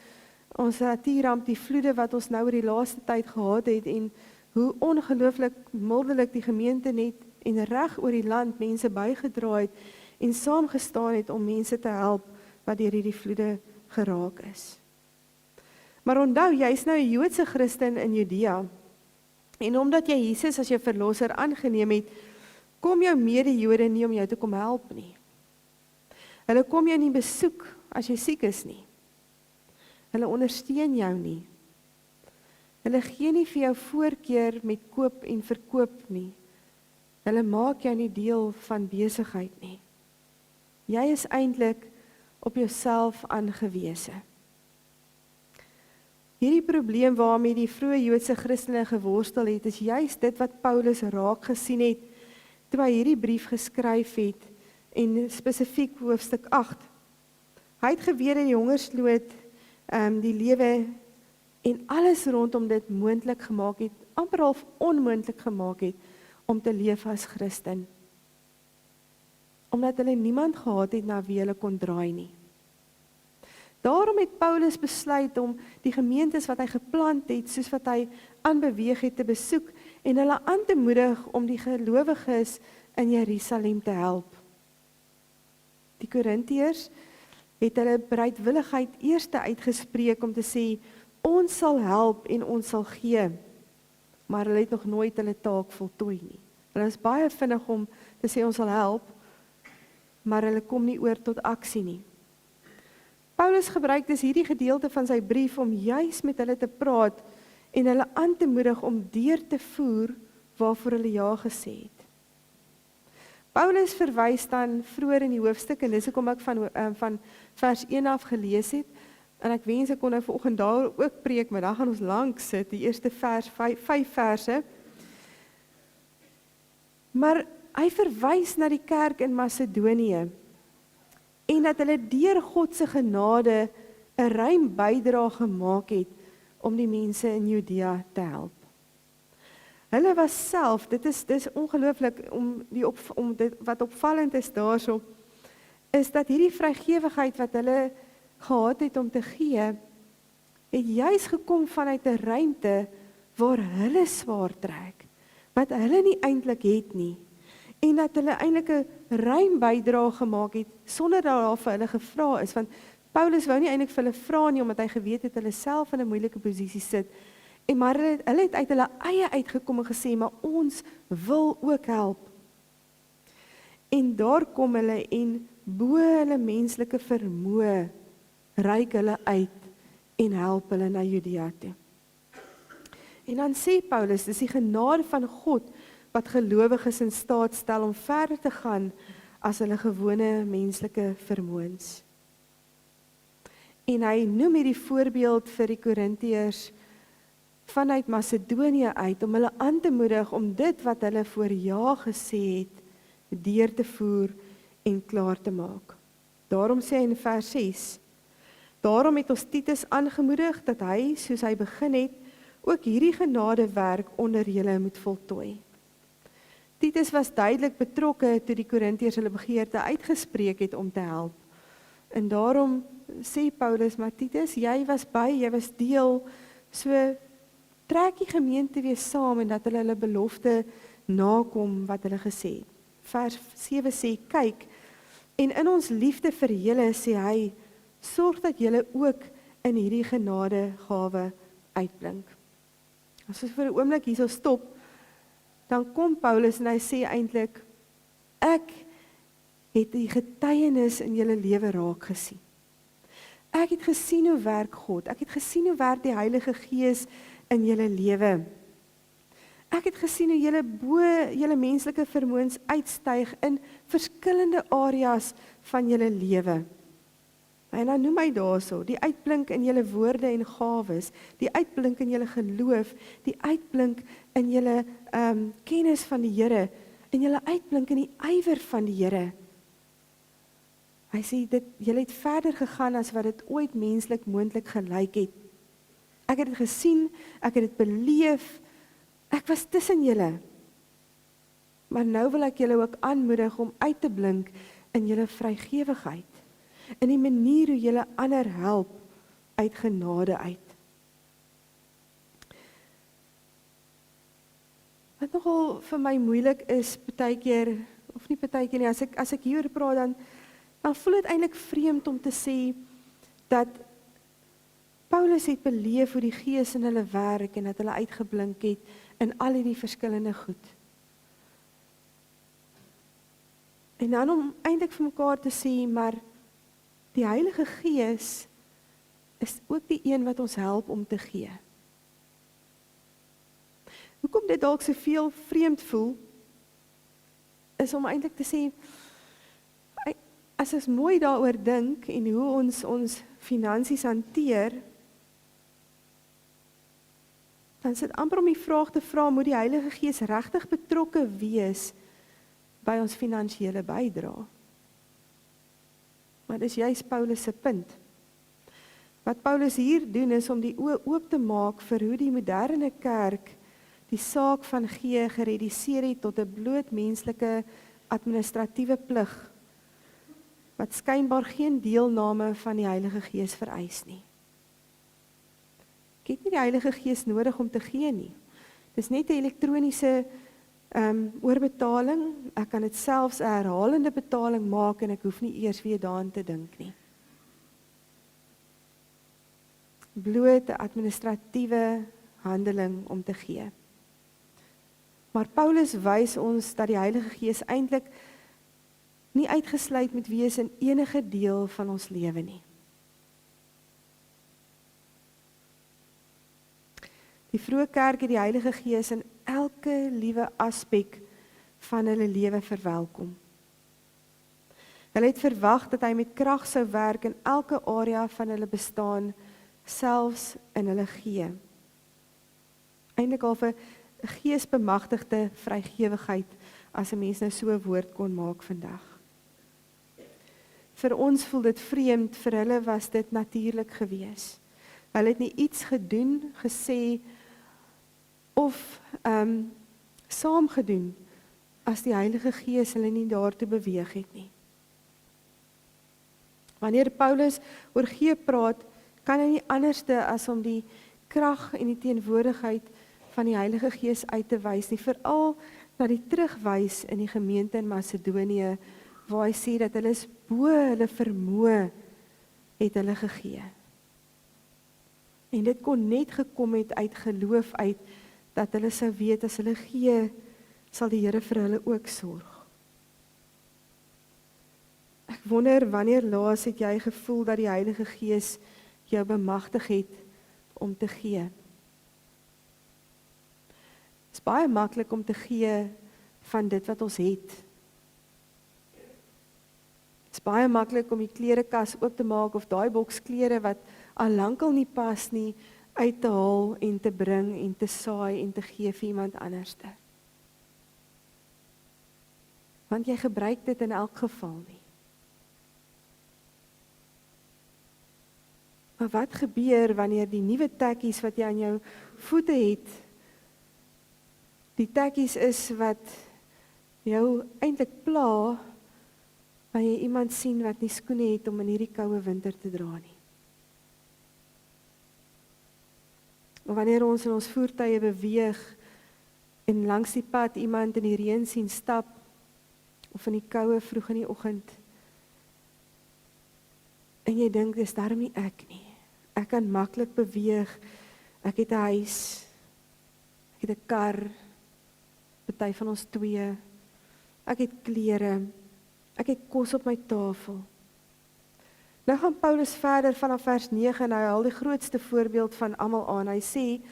natuurramp, die vloede wat ons nou oor die laaste tyd gehad het en hoe ongelooflik mildelik die gemeente net en reg oor die land mense bygedraai het en saamgestaan het om mense te help wat deur hierdie vloede geraak is. Maar onthou, jy's nou 'n Joodse Christen in Judea en omdat jy Jesus as jou verlosser aangeneem het, kom jou mede-Jode nie om jou te kom help nie. Hulle kom jou nie besoek as jy siek is nie. Hulle ondersteun jou nie. Hulle gee nie vir jou voorkeur met koop en verkoop nie. Hulle maak jou nie deel van besigheid nie. Jy is eintlik op jouself aangewese. Hierdie probleem waarmee die vroeë Joodse Christene geworstel het, is juist dit wat Paulus raak gesien het toe hy hierdie brief geskryf het en spesifiek hoofstuk 8. Hy het geweet dat die hongersnood die lewe en alles rondom dit moontlik gemaak het, amper half onmoontlik gemaak het om te leef as Christen. Omdat hulle niemand gehad het na wie hulle kon draai nie. Daarom het Paulus besluit om die gemeentes wat hy geplant het, soos wat hy aanbeweeg het, te besoek en hulle aan te moedig om die gelowiges in Jerusalem te help. Die Korintiërs het hulle bereidwilligheid eerste uitgespreek om te sê, ons sal help en ons sal gee, maar hulle het nog nooit hulle taak voltooi nie. Hulle is baie vinnig om te sê ons sal help, maar hulle kom nie oor tot aksie nie. Paulus gebruik dus hierdie gedeelte van sy brief om juis met hulle te praat en hulle aan te moedig om deur te voer waarvoor hulle ja gesê het. Paulus verwys dan vroeër in die hoofstuk, en dis hoekom ek van vers 1 af gelees het, en ek wens ek kon nou vanoggend daar ook preek, maar dan gaan ons lank sit, die eerste 5 verse. Maar hy verwys na die kerk in Macedonië, en dat hulle deur God se genade 'n ruim bydrae gemaak het om die mense in Judea te help. Hulle was self, dis ongelooflik om dit wat opvallend is daarso, is dat hierdie vrygewigheid wat hulle gehad het om te gee, het juis gekom vanuit 'n ruimte waar hulle swaar trek, wat hulle nie eintlik het nie, en dat hulle eintlik 'n ruim bydrae gemaak het, sonder dat daar vir hulle gevra is, want Paulus wou nie eintlik vir hulle vra nie, omdat hy geweet het hulle self in 'n moeilike posisie sit, maar hulle het uit hulle eie uitgekom en gesê, maar ons wil ook help. En daar kom hulle en bo hulle menslike vermoë, reik hulle uit en help hulle na Judea toe. En dan sê Paulus, dis die genade van God wat gelowiges in staat stel om verder te gaan as hulle gewone menslike vermoëns. En hy noem hierdie voorbeeld vir die Korintiërs vanuit Macedonië uit, om hulle aan te moedig om dit wat hulle voor jaar gesê het, deur te voer en klaar te maak. Daarom sê hy in vers 6, daarom het ons Titus aangemoedig dat hy, soos hy begin het, ook hierdie genadewerk onder julle moet voltooi. Titus was duidelik betrokke toe die Korintiërs hulle begeerte uitgespreek het om te help. En daarom sê Paulus, maar Titus, jy was by, jy was deel, so trek die gemeente weer saam en dat hulle belofte nakom wat hulle gesê het. Vers 7 sê, kyk, en in ons liefde vir julle, sê hy, sorg dat julle ook in hierdie genadegawe uitblink. As ons vir 'n oomblik hierso stop, dan kom Paulus en hy sê eintlik, ek het die getuienis in julle lewe raak gesien. Ek het gesien hoe werk God, ek het gesien hoe werk die Heilige Gees in julle lewe. Ek het gesien hoe julle bo julle menslike vermoëns uitstyg in verskillende areas van julle lewe. En dan noem hy daarso, die uitblink in julle woorde en gawes, die uitblink in julle geloof, die uitblink in julle kennis van die Here, en julle uitblink in die ywer van die Here. Hy sê, julle het verder gegaan as wat dit ooit menslik moontlik gelyk het. Ek het dit gesien, ek het dit beleef, ek was tussen julle. Maar nou wil ek julle ook aanmoedig om uit te blink in julle vrygewigheid, in die manier hoe julle ander help uit genade uit. Wat nogal vir my moeilik is, partykeer, of nie partykeer nie, as ek hieroor praat, dan voel dit eintlik vreemd om te sê, dat Paulus het beleef hoe die Gees in hulle werk, en dat hulle uitgeblink het, in al die verskillende goed. En dan om eintlik vir mekaar te sê, maar die Heilige Gees is ook die een wat ons help om te gee. Hoekom dit dalk soveel vreemd voel, is om eintlik te sê, as ons mooi daaroor dink, en hoe ons finansies hanteer, dan sit amper om die vraag te vra, moet die Heilige Gees regtig betrokke wees by ons finansiële bydrae? Maar dis juist Paulus se punt. Wat Paulus hier doen is om die oë oop te maak vir hoe die moderne kerk die saak van gee gereduseer het tot 'n bloot menslike administratiewe plig, wat skynbaar geen deelname van die Heilige Gees vereis nie. Ek het nie die Heilige Gees nodig om te gee nie. Dis net 'n elektroniese oorbetaling. Ek kan dit selfs 'n herhalende betaling maak en ek hoef nie eers weer daaraan te dink nie. Bloot 'n administratiewe handeling om te gee. Maar Paulus wys ons dat die Heilige Gees eintlik nie uitgesluit moet wees in enige deel van ons lewe nie. Die vroeë kerk het die Heilige Gees in elke liewe aspek van hulle lewe verwelkom. Hulle het verwag dat hy met krag sou werk in elke area van hulle bestaan, selfs in hulle gee. Eintlik al vir 'n geesbemagtigde vrygewigheid, as 'n mens nou so 'n woord kon maak vandag. Vir ons voel dit vreemd, vir hulle was dit natuurlik gewees. Hulle het nie iets gedoen, gesê, of saam gedoen, as die Heilige Gees hulle nie daartoe beweeg het nie. Wanneer Paulus oor gee praat, kan hy nie anderste as om die krag en die teenwoordigheid van die Heilige Gees uit te wys nie, veral na die terugwys in die gemeente in Macedonië, waar hy sê dat hulle is bo hulle vermoë het hulle gegee. En dit kon net gekom het uit geloof uit, dat hulle sou weet as hulle gee, sal die Here vir hulle ook sorg. Ek wonder wanneer laas het jy gevoel dat die Heilige Gees jou bemagtig het om te gee? Het is baie maklik om te gee van dit wat ons het. Dit is baie maklik om die klerekas oop te maak of daai boks klere wat al lankal nie pas nie, uit te haal en te bring en te saai en te gee vir iemand anderste. Want jy gebruik dit in elk geval nie. Maar wat gebeur wanneer die nuwe tekkies wat jy aan jou voete het, die tekkies is wat jou eintlik pla, wanneer jy iemand sien wat nie skoene het om in hierdie koue winter te dra nie. Of wanneer ons in ons voertuie beweeg en langs die pad iemand in die reën sien stap, of in die koue vroeg in die oggend, en jy dink, dis daarom nie ek nie. Ek kan maklik beweeg, ek het 'n huis, ek het 'n kar, party van ons 2, ek het klere, ek het kos op my tafel. Nou gaan Paulus verder vanaf vers 9 en hy haal die grootste voorbeeld van almal aan. Hy sê,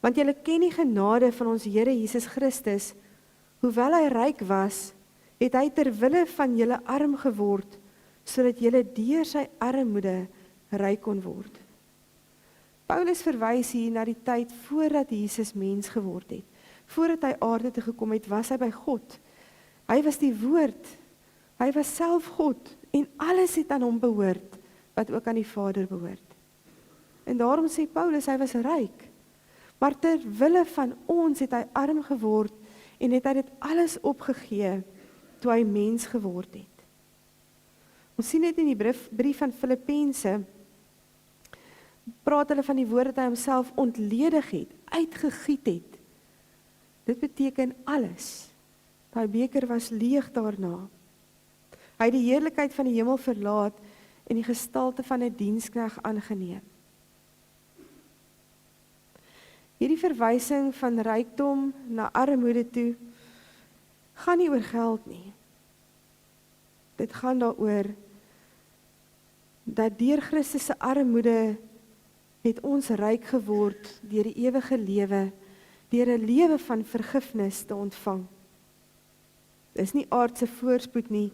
want julle ken die genade van ons Here Jesus Christus, hoewel hy ryk was, het hy ter wille van julle arm geword, sodat julle deur sy armoede ryk kon word. Paulus verwys hier na die tyd voordat Jesus mens geword het. Voordat hy aarde toe gekom het, was hy by God. Hy was die woord. Hy was self God en alles het aan hom behoort wat ook aan die Vader behoort. En daarom sê Paulus, hy was ryk. Maar ter wille van ons het hy arm geword en het hy dit alles opgegee toe hy mens geword het. Ons sien dit in die brief van Filippense, praat hulle van die woord dat hy homself ontledig het, uitgegiet het. Dit beteken alles. Daai beker was leeg daarna. Hy het die heerlikheid van die hemel verlaat en die gestalte van 'n diensknegt aangeneem. Hierdie verwysing van rykdom na armoede toe gaan nie oor geld nie. Dit gaan daaroor dat deur Christus se armoede het ons ryk geword deur die ewige lewe, deur 'n lewe van vergifnis te ontvang. Dis nie aardse voorspoed nie,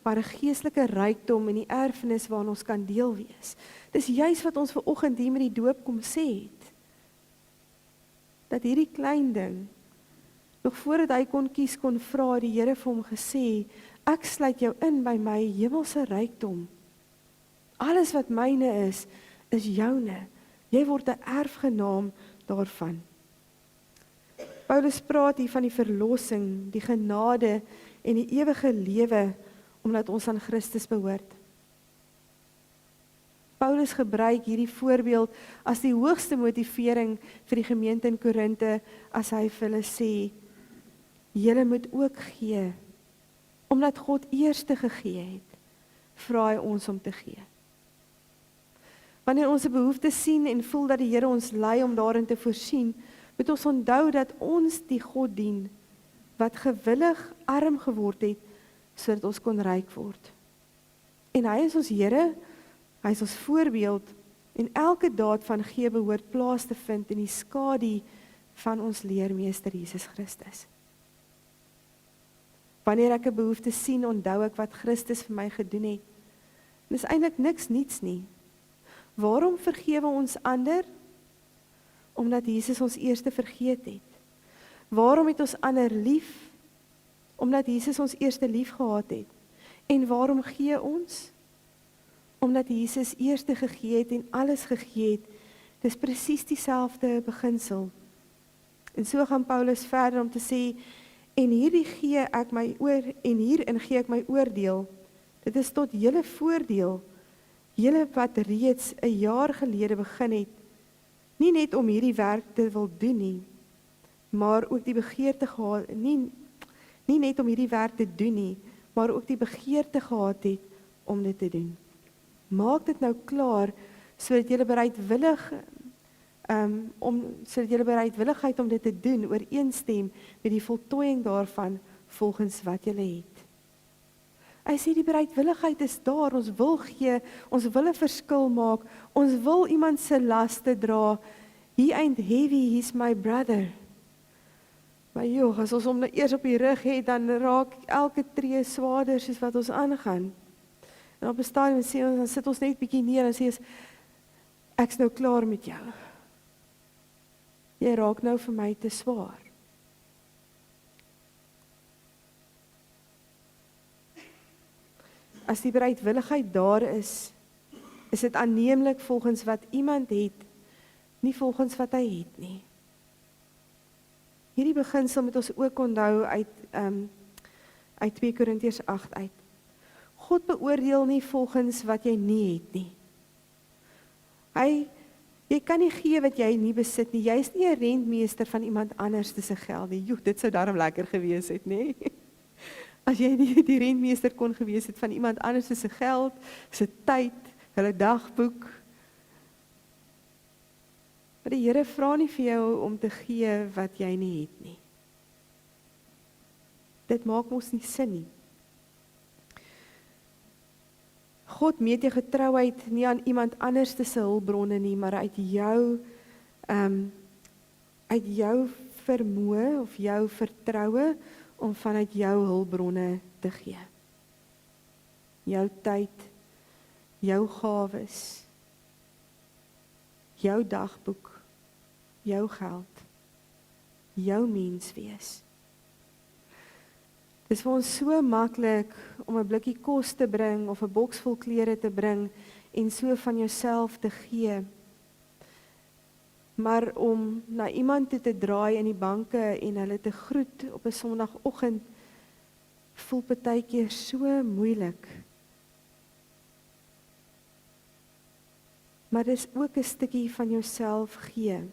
maar 'n geestelike rykdom en die erfenis waaraan ons kan deel wees. Dis juis wat ons vanoggend hier met die doop kom sê het. Dat hierdie klein ding, nog voordat hy kon kies, kon vra, die Here vir hom gesê, ek sluit jou in by my hemelse rykdom. Alles wat myne is joune. Jy word 'n erfgenaam daarvan. Paulus praat hier van die verlossing, die genade en die ewige lewe, omdat ons aan Christus behoort. Paulus gebruik hierdie voorbeeld as die hoogste motivering vir die gemeente in Korinte, as hy vir hulle sê, julle moet ook gee, omdat God eerste gegee het, vra hy ons om te gee. Wanneer ons 'n behoefte sien en voel dat die Here ons lei om daarin te voorsien, moet ons onthou dat ons die God dien, wat gewillig arm geword het, sodat ons kon ryk word. En hy is ons Here, hy is ons voorbeeld, en elke daad van gee behoort plaas te vind in die skadu van ons leermeester Jesus Christus. Wanneer ek 'n behoefte sien, onthou ek wat Christus vir my gedoen het. En dis eintlik niks niets nie. Waarom vergewe ons ander? Omdat Jesus ons eerste vergeet het. Waarom het ons ander lief? Omdat Jesus ons eerste lief gehad het. En waarom gee ons? Omdat Jesus eerste gegee het en alles gegee het. Dis presies dieselfde beginsel. En so gaan Paulus verder om te sê, en hierin gee ek my oordeel. Dit is tot julle voordeel. Julle wat reeds 'n jaar gelede begin het, nie net om hierdie werk te wil doen nie, maar ook die begeerte gehad, nie net om hierdie werk te doen nie, maar ook die begeerte gehad het om dit te doen. Maak dit nou klaar, sodat julle bereidwilligheid om dit te doen, ooreenstem met die voltooiing daarvan, volgens wat julle het. Hy sê die bereidwilligheid is daar, ons wil gee, ons wil 'n verskil maak, ons wil iemand se laste dra. He ain't heavy, he's my brother. Maar joh, as ons hom nou eers op die rug het, dan raak elke tree swaarder soos wat ons aangaan. En op 'n stadium sê ons, dan sit ons net bietjie neer en sê ons, ek's nou klaar met jou. Jy raak nou vir my te swaar. As die bereidwilligheid daar is dit aanneemlik volgens wat iemand het, nie volgens wat hy het nie. Hierdie beginsel moet ons ook onthou uit 2 Korintiërs 8 uit. God beoordeel nie volgens wat jy nie het nie. Jy kan nie gee wat jy nie besit nie. Jy is nie 'n rentmeester van iemand anders se geld nie. Joe, dit sou darm lekker gewees het, nê? As jy nie die rentmeester kon gewees het van iemand anders se geld, se tyd, hulle dagboek. Maar die Here vra nie vir jou om te gee wat jy nie het nie. Dit maak mos nie sin nie. God meet jou getrouheid nie aan iemand anders se hulpbronne nie, maar uit jou vermoë of jou vertroue om vanuit jou hulpbronne te gee. Jou tyd, jou gawes, jou dagboek, jou geld, jou menswees. Dit is vir ons so maklik om 'n blikkie kos te bring of 'n boks vol klere te bring en so van jouself te gee. Maar om na iemand toe te draai in die banke en hulle te groet op 'n Sondagoggend voel partykeer so moeilik. Maar dis ook 'n stukkie van jouself gee.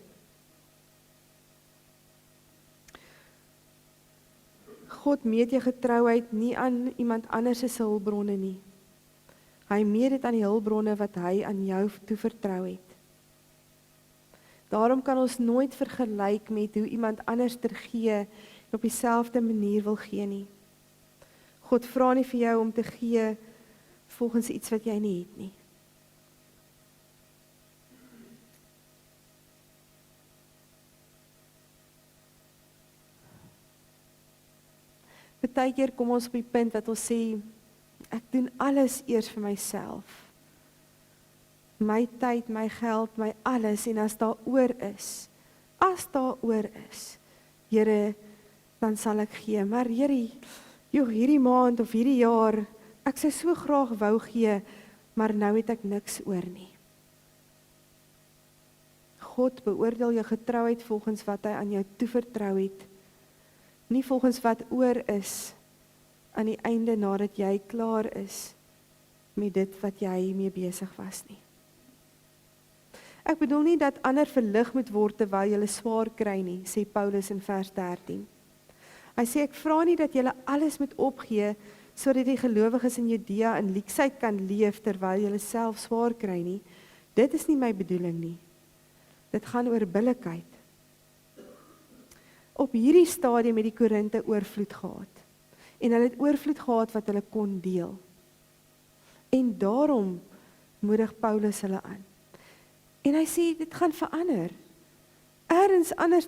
God meet jou getrouheid nie aan iemand anders se hulpbronne nie. Hy meet dit aan die hulpbronne wat hy aan jou toevertrou het. Daarom kan ons nooit vergelyk met hoe iemand anders gee en op dieselfde manier wil gee nie. God vra nie vir jou om te gee volgens iets wat jy nie het nie. Partykeer kom ons op die punt dat ons sê, ek doen alles eers vir myself. My tyd, my geld, my alles, en as daar oor is, Here, dan sal ek gee. Maar Here, hierdie maand of hierdie jaar, ek sou so graag wou gee, maar nou het ek niks oor nie. God beoordeel jou getrouheid volgens wat hy aan jou toevertrou het, nie volgens wat oor is aan die einde nadat jy klaar is met dit wat jy mee besig was nie. Ek bedoel nie dat ander verlig moet word terwyl jy swaar kry nie, sê Paulus in vers 13. Hy sê, ek vra nie dat jy alles moet opgee, sodat die gelowiges in Judea in laaksheid kan leef terwyl jy self swaar kry nie. Dit is nie my bedoeling nie. Dit gaan oor billikheid. Op hierdie stadium het die Korinte oorvloed gehad. En hulle het oorvloed gehad wat hulle kon deel. En daarom moedig Paulus hulle aan. En hy sê, dit gaan verander. Ergens anders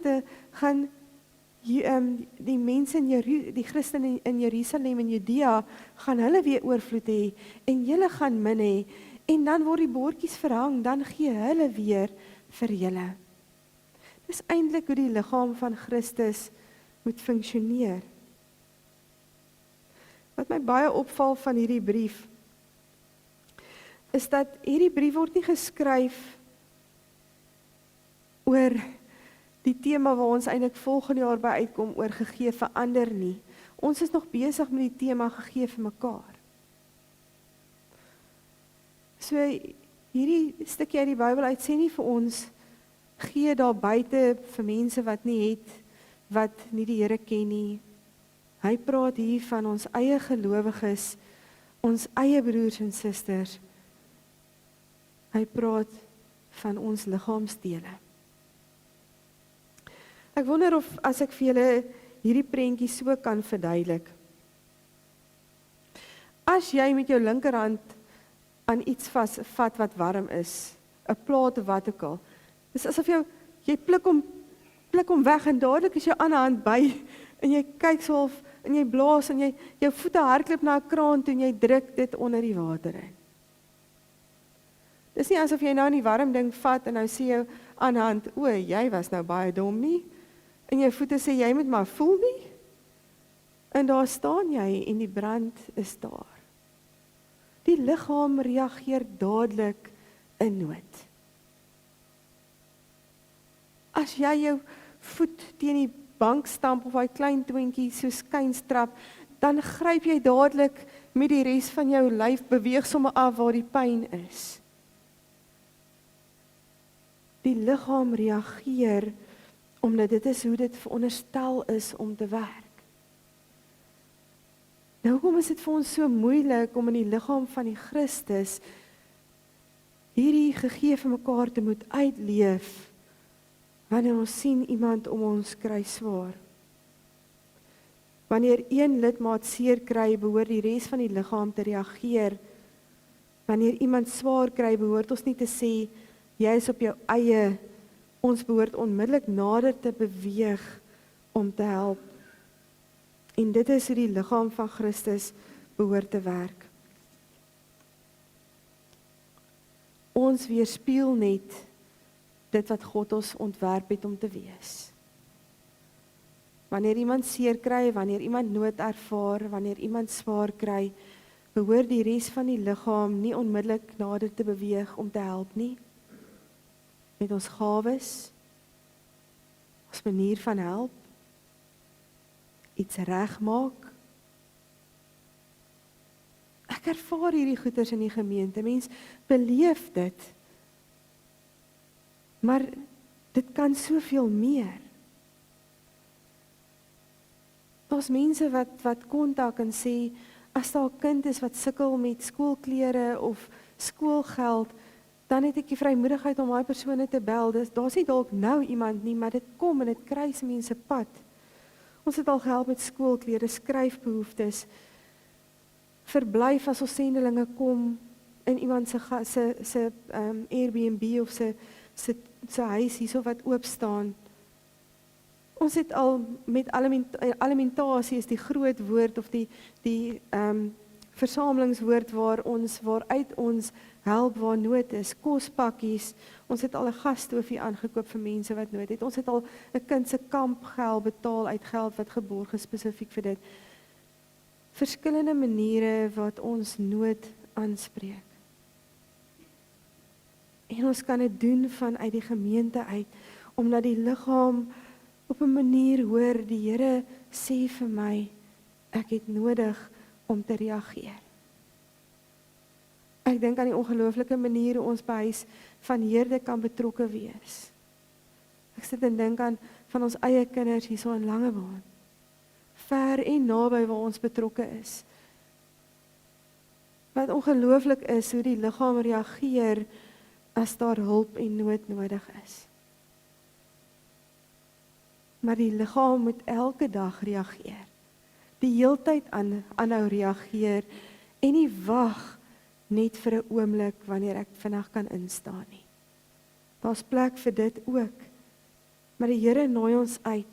gaan die mense die Christene in Jerusalem en Judea, gaan hulle weer oorvloed hê, en julle gaan min hê, en dan word die bordjies verhang, dan gee hulle weer vir julle. Dis eintlik hoe die liggaam van Christus moet funksioneer. Wat my baie opval van hierdie brief, is dat hierdie brief word nie geskryf oor die tema waar ons eintlik volgende jaar by uitkom, oor gegee vir ander nie. Ons is nog besig met die tema gegee vir mekaar. So, hierdie stukkie uit die Bybel uit sê nie vir ons, gee daar buite vir mense wat nie het, wat nie die Here ken nie. Hy praat hier van ons eie gelowiges, ons eie broers en susters. Hy praat van ons liggaamsdele. Ek wonder of as ek vir julle hierdie prentjie so kan verduidelik. As jy met jou linkerhand aan iets vasvat wat warm is, 'n plaat of wat ook al, dis asof jy pluk hom weg en dadelik is jou ander hand by en jy kyk so of en jy blaas en jou voete hardloop na 'n kraan toe en jy druk dit onder die water in. Dis nie asof jy nou in die warm ding vat en nou sê jou aan die hand, o, jy was nou baie dom nie. En jou voete sê jy moet maar voel nie. En daar staan jy en die brand is daar. Die liggaam reageer dadelik in nood. As jy jou voet teen die bank stamp of daai klein toentjie so skuins trap, dan gryp jy dadelik met die res van jou lyf, beweeg sommer af waar die pyn is. Die liggaam reageer omdat dit is hoe dit veronderstel is om te werk. Nou hoekom is dit vir ons so moeilik om in die liggaam van die Christus hierdie gegee vir mekaar te moet uitleef wanneer ons sien iemand om ons kry swaar? Wanneer een lidmaat seer kry, behoort die res van die liggaam te reageer. Wanneer iemand swaar kry, behoort ons nie te sê jy is op jou eie. Ons behoort onmiddellik nader te beweeg om te help. En dit is hoe die liggaam van Christus behoort te werk. Ons weerspieël net dit wat God ons ontwerp het om te wees. Wanneer iemand seer kry, wanneer iemand nood ervaar, wanneer iemand swaar kry, behoort die res van die liggaam nie onmiddellik nader te beweeg om te help nie. Met ons gawes, ons manier van help, iets regmaak. Ek ervaar hierdie goeters in die gemeente. Mens beleef dit. Maar dit kan soveel meer. Daar's mense wat kontak en sê as daar 'n kind is wat sukkel met skoolklere of skoolgeld, dan het ek die vrymoedigheid om daai persone te bel. Daar's nie dalk nou iemand nie, maar dit kom en dit kruis mense pad. Ons het al gehelp met skoolklere, skryfbehoeftes, verblyf as ons sendelinge kom in iemand se Airbnb of se huis hierso wat oop staan. Ons het al met alimentasie is die groot woord of die versamelingswoord waaruit ons help waar nood is, kospakkies. Ons het al 'n gasstofie aangekoop vir mense wat nood het. Ons het al 'n kind se kampgeld betaal uit geld wat geborg is spesifiek vir dit. Verskillende maniere wat ons nood aanspreek. En ons kan dit doen vanuit die gemeente uit, omdat die liggaam op 'n manier hoor, die Here sê vir my, ek het nodig om te reageer. Ek dink aan die ongelooflike manier hoe ons by huis van Heerde kan betrokke wees. Ek sit en dink aan van ons eie kinders hierso in Langebaan. Ver en naby waar ons betrokke is. Wat ongelooflik is hoe die liggaam reageer as daar hulp en nood nodig is. Maar die liggaam moet elke dag reageer. Die heeltyd aanhou reageer en nie wag net vir 'n oomblik wanneer ek vinnig kan instaan nie. Daar's plek vir dit ook. Maar die Here nooi ons uit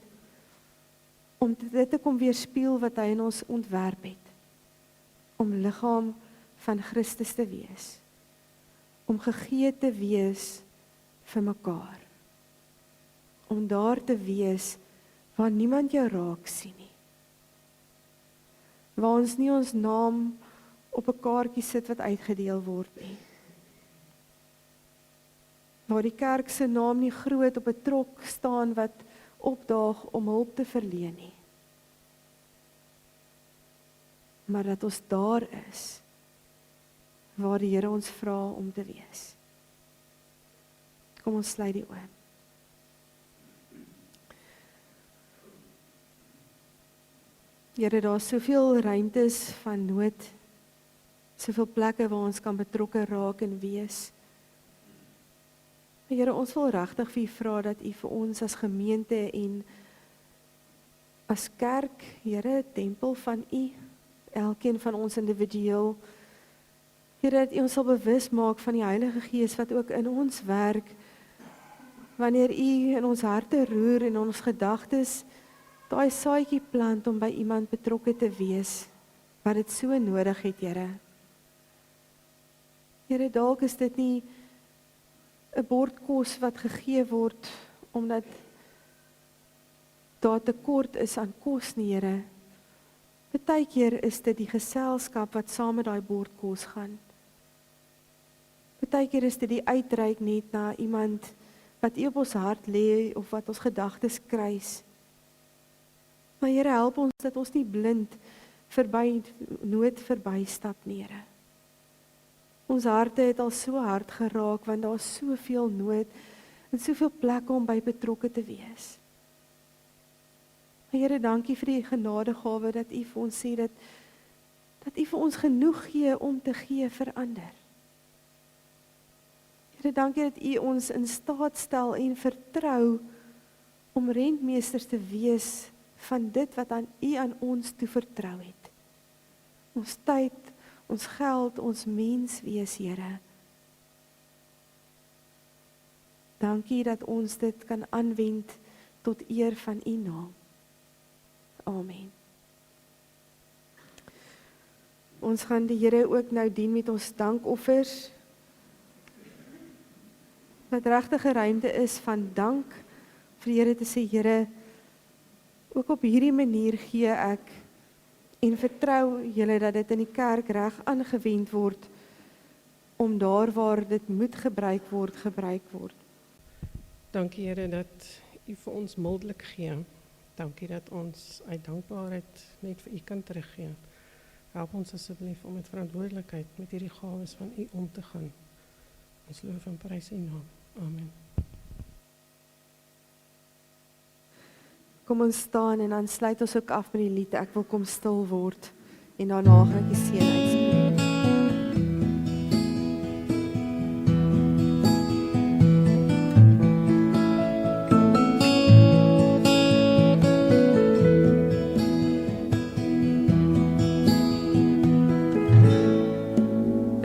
om dit te kom weerspieël wat hy in ons ontwerp het. Om liggaam van Christus te wees. Om gegee te wees vir mekaar. Om daar te wees waar niemand jou raak sien nie. Waar ons nie ons naam op 'n kaartjie sit wat uitgedeel word nie. Waar die kerk se naam nie groot op 'n trok staan wat opdaag om hulp te verleen nie. Maar dat ons daar is waar die Here ons vra om te wees. Kom ons sluit die oë. Here, daar is soveel ruimtes van nood, soveel plekke waar ons kan betrokke raak en wees. Here, ons wil regtig vir U vra dat U vir ons as gemeente en as kerk, Here, 'n tempel van U, elkeen van ons individueel, Here, dat U ons sal bewus maak van die Heilige Gees wat ook in ons werk, wanneer U in ons harte roer en ons gedagtes daai saadjie plant om by iemand betrokke te wees wat dit so nodig het, Here. Here, dalk is dit nie 'n bord kos wat gegee word omdat daar tekort is aan kos nie, Here. Partykeer is dit die geselskap wat saam met daai bord kos gaan. Partykeer is dit die uitreik net na iemand wat op ons hart lê of wat ons gedagtes kruis. Maar Here, help ons dat ons nie blind nood verbystap nie, Here. Ons harte het al so hard geraak want daar is soveel nood en soveel plekke om by betrokke te wees. Maar Here, dankie vir die genadegawe dat U vir ons sê dat U vir ons genoeg gee om te gee vir ander. Here, dankie dat U ons in staat stel en vertrou om rentmeesters te wees van dit wat U aan ons toevertrou het. Ons tyd, ons geld, ons menswees, Here. Dankie dat ons dit kan aanwend tot eer van U naam. Amen. Ons gaan die Here ook nou dien met ons dankoffers. Wat regtig 'n ruimte is van dank vir die Here te sê, Here, ook op hierdie manier gee ek en vertrou julle dat dit in die kerk reg aangewend word om daar waar dit moet gebruik word. Dankie Here dat U vir ons mildelik gee. Dankie dat ons uit dankbaarheid net vir U kan teruggee. Help ons asseblief om met verantwoordelikheid met hierdie gawes van U om te gaan. Ons loof en prys U naam. Amen. Kom ons staan en dan sluit ons ook af met die lied Ek wil kom stil word en daarna gaan ek die seën uitspreek.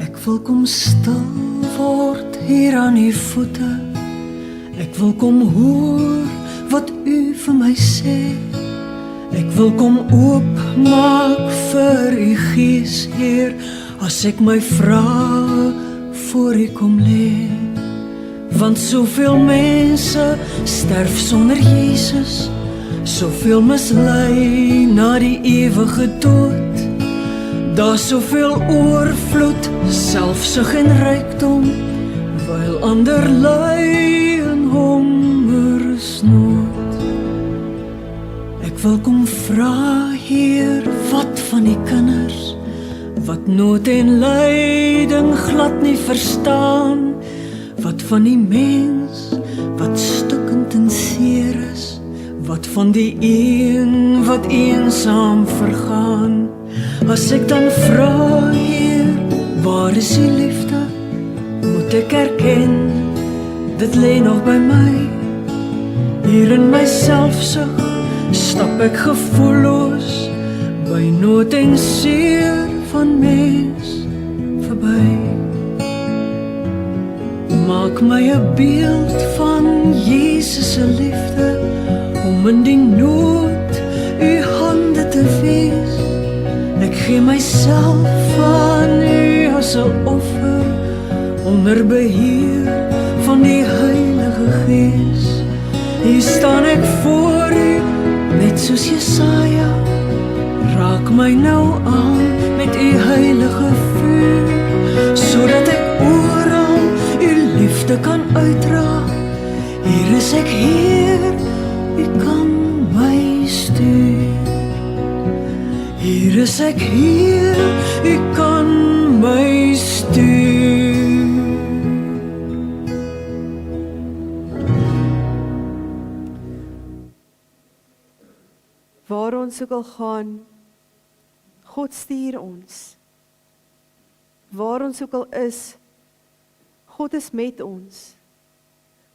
Ek wil kom stil word hier aan U voete. Ek wil kom hoor wat U vir my sê. Ek wil kom oopmaak vir U Gees, Heer, as ek my vrae voor U kom lê. Want soveel mense sterf sonder Jesus, soveel mislei na die ewige dood. Daar's soveel oorvloed, selfsug en rykdom, wyl ander ly in hongersnood. Ek wil kom vra, Heer, wat van die kinders, wat nood en lyding glad nie verstaan, wat van die mens, wat stukkend en seer is, wat van die een, wat eensaam vergaan. As ek dan vra, Heer, waar is U liefde, moet ek erken, dit lê nog by my. Hier in my selfsug stap ek gevoelloos by nood en seer van mens verby. Maak my 'n beeld van Jesus se liefde, om in die nood U hande te wees. Ek gee myself aan U as 'n offer, onder beheer van die Heilige Gees. Hier staan ek voor U, net soos Jesaja. Raak my nou aan met U heilige vuur, sodat ek oral U liefde kan uitdra. Hier is ek, Heer, U kan my stuur. Hier is ek, Heer, U kan my stuur. Waar ons ook al gaan, God stuur ons. Waar ons ook al is, God is met ons.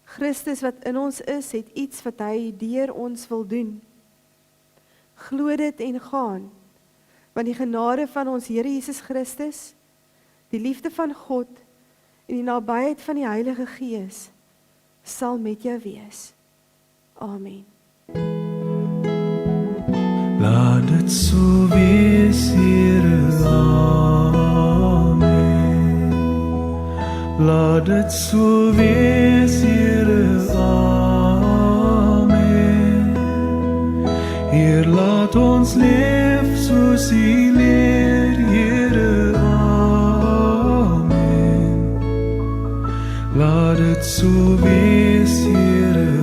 Christus wat in ons is, het iets wat hy deur ons wil doen. Glo dit en gaan, want die genade van ons Here Jesus Christus, die liefde van God en die nabyheid van die Heilige Gees sal met jou wees. Amen. dit so wees, Here, amen. Laat dit so wees, Here, amen. Heer, laat ons leef soos U leer, Here, amen. Laat dit so wees, Here,